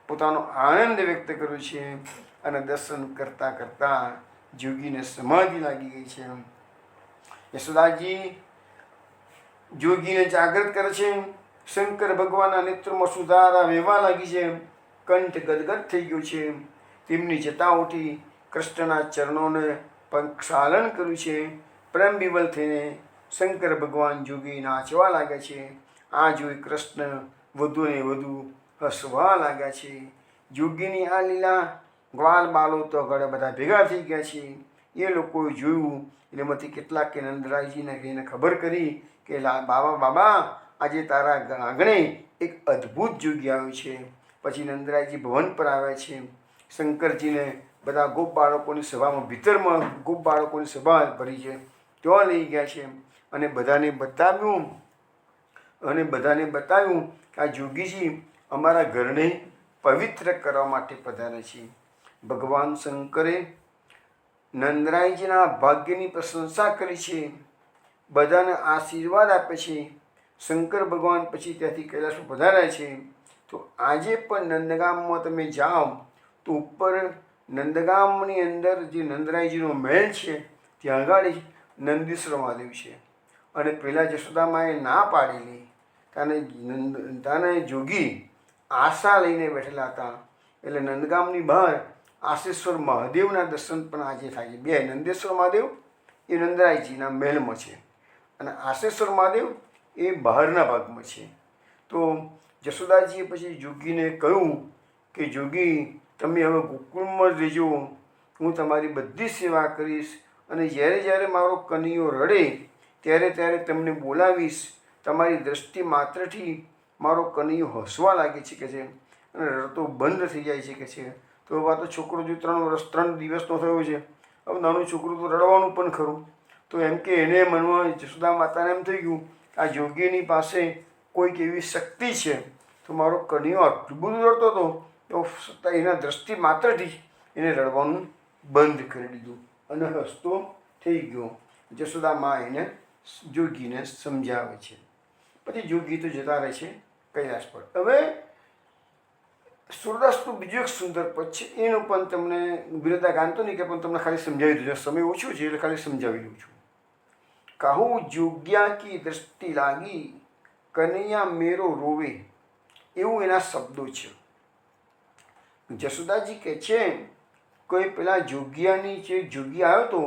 પોતાનો આનંદ વ્યક્ત કર્યો છે, અને દર્શન કરતાં કરતાં જોગીને સમાધિ લાગી ગઈ છે. યશોદાજી જોગીને જાગૃત કરે છે. શંકર ભગવાનના નેત્રોમાં સુધારા વહેવા લાગી છે, કંઠ ગદગદ થઈ ગયો છે. તેમની જટાઓથી કૃષ્ણના ચરણોને પ્રક્ષાલન કર્યું છે. પ્રેમ વિવલ થઈને શંકર ભગવાન જોગી નાચવા લાગ્યા છે. આ જોઈ કૃષ્ણ વધુ ને વધુ હસવા લાગ્યા છે. જોગીની આ લીલા ગ્વાલ બાલો તો ઘરે બધા ભેગા થઈ ગયા છે. એ લોકોએ જોયું એટલે એમાંથી કેટલાકે નંદરાયજીને કહીને ખબર કરી કે બાબા આજે તારા આંગણે એક અદ્ભુત જોગી આવ્યો છે. પછી નંદરાયજી ભવન પર આવ્યા છે. શંકરજીને બધા ગોપ બાળકોની સભામાં, ભીતરમાં ગોપ બાળકોની સભા ભરી છે, ત્યાં લઈ ગયા છે. અને બધાને બતાવ્યું કે આ જોગીજી અમારા ઘરને પવિત્ર કરવા માટે પધારે છે. ભગવાન શંકરે નંદરાયજીના ભાગ્યની પ્રશંસા કરી છે, બધાને આશીર્વાદ આપે છે. શંકર ભગવાન પછી ત્યાંથી કૈલાસ પધાર્યા છે. તો આજે પણ નંદગામમાં તમે જાઓ તો ઉપર નંદગામની અંદર જે નંદરાયજીનો મહેલ છે ત્યાં આગળ નંદીશ્વર મહાદેવ છે. અને પહેલાં જશોદામાએ ના પાડેલી તાને જોગી આશા લઈને બેઠેલા હતા, એટલે નંદગામની બહાર આશેશ્વર મહાદેવના દર્શન પણ આજે થાય છે. બે નંદેશ્વર મહાદેવ એ નંદરાયજીના મહેલમાં છે અને આશેશ્વર મહાદેવ એ બહારના ભાગમાં છે. તો જશોદાજીએ પછી જોગીને કહ્યું કે જોગી તમે હવે ગોકુળમાં જ રહેજો, હું તમારી બધી સેવા કરીશ અને જ્યારે જ્યારે મારો કનૈયો રડે ત્યારે ત્યારે તમને બોલાવીશ. તમારી દૃષ્ટિ માત્રથી મારો કનૈયો હસવા લાગે છે કે છે અને રડતો બંધ થઈ જાય છે કે છે. તો હવે તો છોકરો જો 3 દિવસનો થયો છે, હવે નાનું છોકરું તો રડવાનું પણ ખરું. તો એમ કે એને મનમાં જશોદા માતાને એમ થઈ ગયું આ જોગીની પાસે કોઈક એવી શક્તિ છે, તો મારો કનૈયો આટલું બધું રડતો હતો તો છતાં એના દૃષ્ટિ માત્રથી એને રડવાનું બંધ કરી દીધું અને હસતો થઈ ગયો. જશોદા મા એને જોગીને સમજાવે છે. પછી જોગી તો જતા રહે છે કૈલાસ પર. હવે સૂરદાસનું બીજું એક સુંદર પદ છે, એનું પણ તમને વિરતા ગાનતો નહીં કે પણ તમને ખાલી સમજાવી દઉં છું, સમય ઓછો છે એટલે ખાલી સમજાવી દઉં છું. કહું જોગ્યા કી દ્રષ્ટિ લાગી, કનૈયા મેરો રોવે, એવું એના શબ્દો છે. જશોદાજી કહે છે કોઈ પેલા જોગિયાની જે જોગી આવ્યો હતો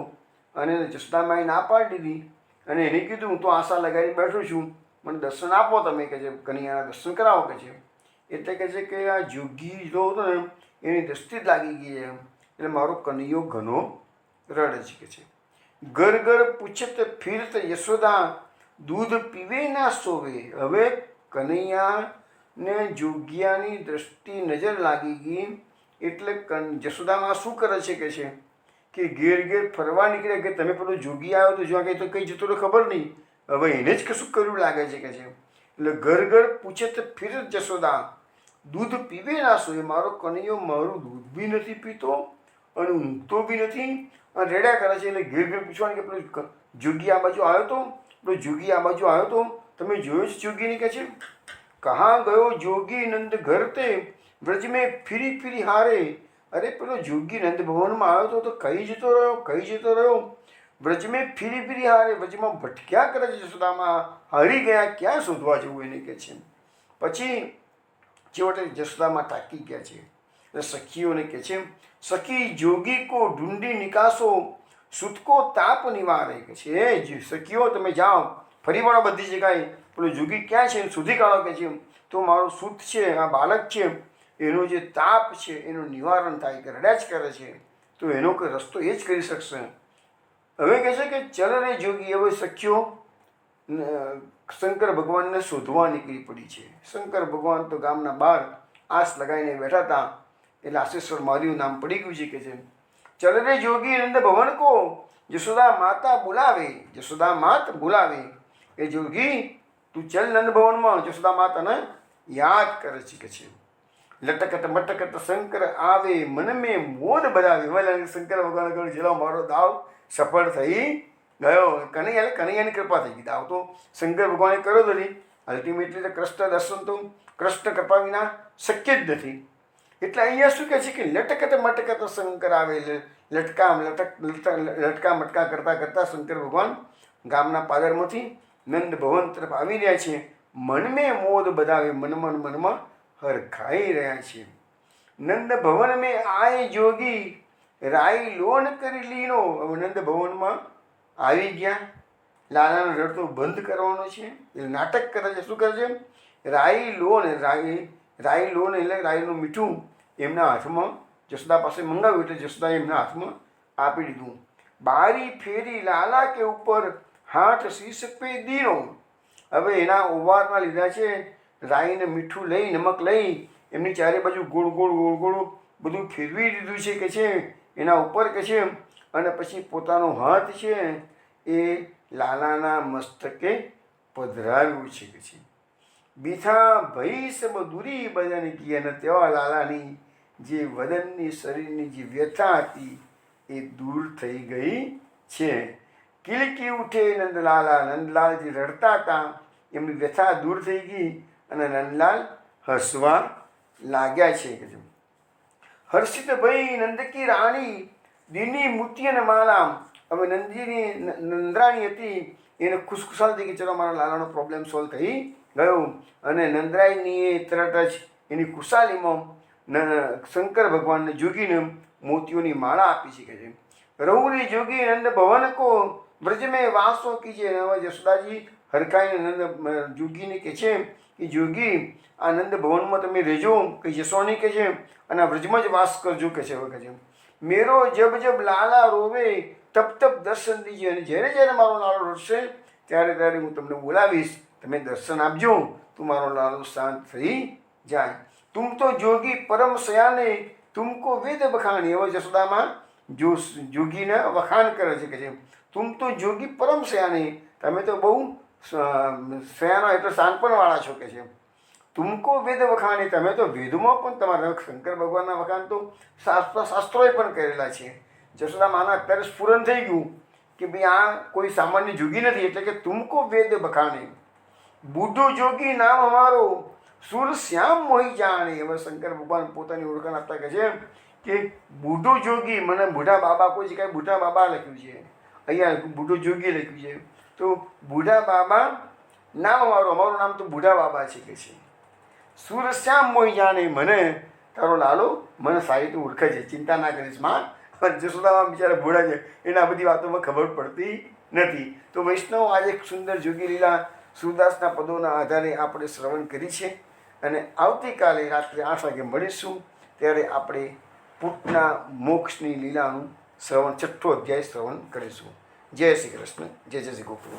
અને જશોદામાએ ના પાડી દીધી અને એને કીધું હું તો આશા લગાવી બેઠો છું, મને દર્શન આપો તમે કે છે, કનૈયાના દર્શન કરાવો કે છે. એટલે કહે છે કે આ જોગી જો હતો ને એની દ્રષ્ટિ જ લાગી ગઈ છે, એટલે મારો કનૈયો ઘણો રડે છે કે છે. ઘર ઘર પૂછત ફિરત યશોદા, દૂધ પીવે ના સોવે. હવે કનૈયાને જોગિયાની દ્રષ્ટિ નજર લાગી ગઈ એટલે જશોદામાં શું કરે છે કે ઘેર ઘેર ફરવા નીકળે કે તમે પેલો જોગી આવ્યો તો જો કંઈ તો કંઈ જતો તો ખબર નહીં, હવે એને જ કશું કર્યું લાગે છે કે છે. એટલે ઘર ઘર પૂછે તો ફિર જશોદા, દૂધ પીવે ના સોએ. મારો કનૈયો મારું દૂધ બી નથી પીતો અને ઊંઘતો બી નથી અને રેડ્યા કરે છે. એટલે ઘેર ઘેર પૂછવાનું કે પેલો જોગી આ બાજુ આવ્યો તો, પેલો જોગી આ બાજુ આવ્યો તો, તમે જોયો છે જોગીને કે છે. કहाँ ગયો જોગી નંદ ઘર તે, વ્રજ મેં ફીરી ફીરી હારે. અરે પેલો જોગી નંદ ભવનમાં આવ્યો તો કઈ જતો રહ્યો. વ્રજ મેં ફીરી ફીરી હારે, વ્રજમાં ભટક્યા કરે છે જશોદામાં, હારી ગયા, ક્યાં શોધવા જવું એને કે છે. પછી છેવટે જશોદામાં તાકી ગયા છે એટલે સખીઓને કહે છે સખી જોગી કો ઢૂંઢી નિકાસો, સુતકો તાપ નિવારે કે છે. એ સખીઓ તમે જાઓ ફરી વળો બધી જગ્યાએ, પેલો જોગી ક્યાં છે શોધી કાઢો કે છે, તો મારો સૂત છે આ બાળક છે એનો જે તાપ છે એનું નિવારણ થાય કે રડ્યા જ કરે છે, તો એનો કોઈ રસ્તો એ જ કરી શકશે. હવે કહે છે કે ચલ રે જોગી. હવે સખીઓ શંકર ભગવાનને શોધવા નીકળી પડી છે. શંકર ભગવાન તો ગામના બહાર આસ લગાવીને બેઠા હતા એટલે આશેશ્વર મહાદેવ નામ પડી ગયું છે કે છે. ચલ રે જોગી નંદ ભવન કો, જશોદા માતા બોલાવે. જશોદા માત બોલાવે. એ જોગી તું ચલ નંદ ભવનમાં, જશોદા માતાને યાદ કરે છે કે છે. લટકટ મટકટ શંકર આવે, મન મેં મોદ બધાવે. હવે શંકર ભગવાન કહ્યું જેલો મારો દાવ સફળ થઈ ગયો. કનૈયાની કૃપા થઈ ગઈ. દાવ તો શંકર ભગવાને કર્યો જ નથી, અલ્ટિમેટલી તો કૃષ્ણ દર્શન તો કૃષ્ણ કૃપા વિના શક્ય જ નથી. એટલે અહીંયા શું કહે છે કે લટકટ મટકટ શંકર આવે. લટકા મટકા કરતાં કરતાં શંકર ભગવાન ગામના પાદરમાંથી નંદ ભવન તરફ આવી રહ્યા છે. મનમે મોદ બધાવે, મનમાં હરખાઈ રહ્યા છે. નંદ ભવન મેં આય જોગી, રાઈ લોન કરી લીનો. હવે નંદ ભવનમાં આવી ગયા, લાલાનો રડતો બંધ કરવાનો છે એટલે નાટક કરે છે. શું કરે છે? રાઈ લોન એટલે રાઈનું મીઠું એમના હાથમાં જશોદા પાસે મંગાવ્યું એટલે જશોદાએ એમના હાથમાં આપી દીધું. બારી ફેરી લાલા કે ઉપર, હાથ શીશ પે દીનો. હવે એના ઓવારના લીધા છે રાઈને મીઠું લઈ નમક લઈ એમની ચારે બાજુ ગોળ ગોળ બધું ફેરવી દીધું છે કે છે એના ઉપર કે છે. અને પછી પોતાનો હાથ છે એ લાલાના મસ્તકે પધરાવ્યું છે કે છે. બીથા ભઈ સબ દૂરી બદન કી, અને તેવા લાલાની જે વદનની શરીરની જે વ્યથા હતી એ દૂર થઈ ગઈ છે. કિલકી ઉઠે નંદલાલા, નંદલાલ જે રડતા હતા એમની વ્યથા દૂર થઈ ગઈ અને નંદલાલ હસવા લાગ્યા છે કે હર્ષિત ભાઈ નંદકી રાણી દીની મૂર્તિ અને માલા. હવે નંદીની નંદરાણી હતી એને ખુશખુશાલ થઈ કે ચલો મારા લાલાનો પ્રોબ્લેમ સોલ્વ થઈ ગયો. અને નંદરાયની તરત જ એની ખુશાલીમાં શંકર ભગવાનને જોગીને મોતીઓની માળા આપી શકે છે. રહુરી જોગી નંદ ભવન કો બ્રજ મેં વાસો કીજે. હવે જશોદાજી હરખાઈને નંદ જોગીને કહે છે કે જોગી આ નંદ ભવનમાં તમે રહેજો, કે જશોની કહે છે, અને આ વ્રજમાં જ વાસ કરજો કે છે. વખત મેરો જબ જબ લાલા રોવે તબ તબ દર્શન દીજે. અને જ્યારે જ્યારે મારો લાલો રડશે ત્યારે ત્યારે હું તમને બોલાવીશ, તમે દર્શન આપજો તો મારો લાલો શાંત થઈ જાય. તુમ તો જોગી પરમ સયાને તુમકો વેદ બખાણી. હવે જશોદામાં જોગીને વખાણ કરે છે કે છે તુમ તો જોગી પરમ સયાને, તમે તો બહુ સયાનો એટલે શાનપણવાળા છો કે છે. તુમકો વેદ વખાણી, તમે તો વેદમાં પણ તમારા શંકર ભગવાનના વખાણ તો શાસ્ત્રોએ પણ કરેલા છે. જશોદા માના અત્યારે સ્ફુરન થઈ ગયું કે ભાઈ આ કોઈ સામાન્ય જોગી નથી, એટલે કે તુમકો વેદ બખાણે. બુઢો જોગી નામ અમારો સુર શ્યામ મોહી જાણે. હવે શંકર ભગવાન પોતાની ઓળખાણ આપતા કહે છે કે બુઢો જોગી, મને બુઢા બાબા કોઈ જગ્યાએ બુઢા બાબા લખ્યું છે, અહીંયા બુઢો જોગી લખ્યું છે. તો બુઢા બાબા નામ અમારું નામ તો બુઢા બાબા છે કે છે. સુર શ્યામ મોહી જાણે, મને તારો લાલો મને સારી રીતે ઓળખે છે, ચિંતા ના કરીશ માં. જશોદામાં બિચારા ભોળા છે એને આ બધી વાતોમાં ખબર પડતી નથી. તો વૈષ્ણવ આજે એક સુંદર જોગી લીલા સુરદાસના પદોના આધારે આપણે શ્રવણ કરી છે. અને આવતીકાલે રાત્રે 8 વાગે મળીશું, ત્યારે આપણે પૂતના મોક્ષની લીલાનું શ્રવણ 6થો અધ્યાય શ્રવણ કરીશું. જય શ્રી કૃષ્ણ, જય જય શ્રી ગોકુળ.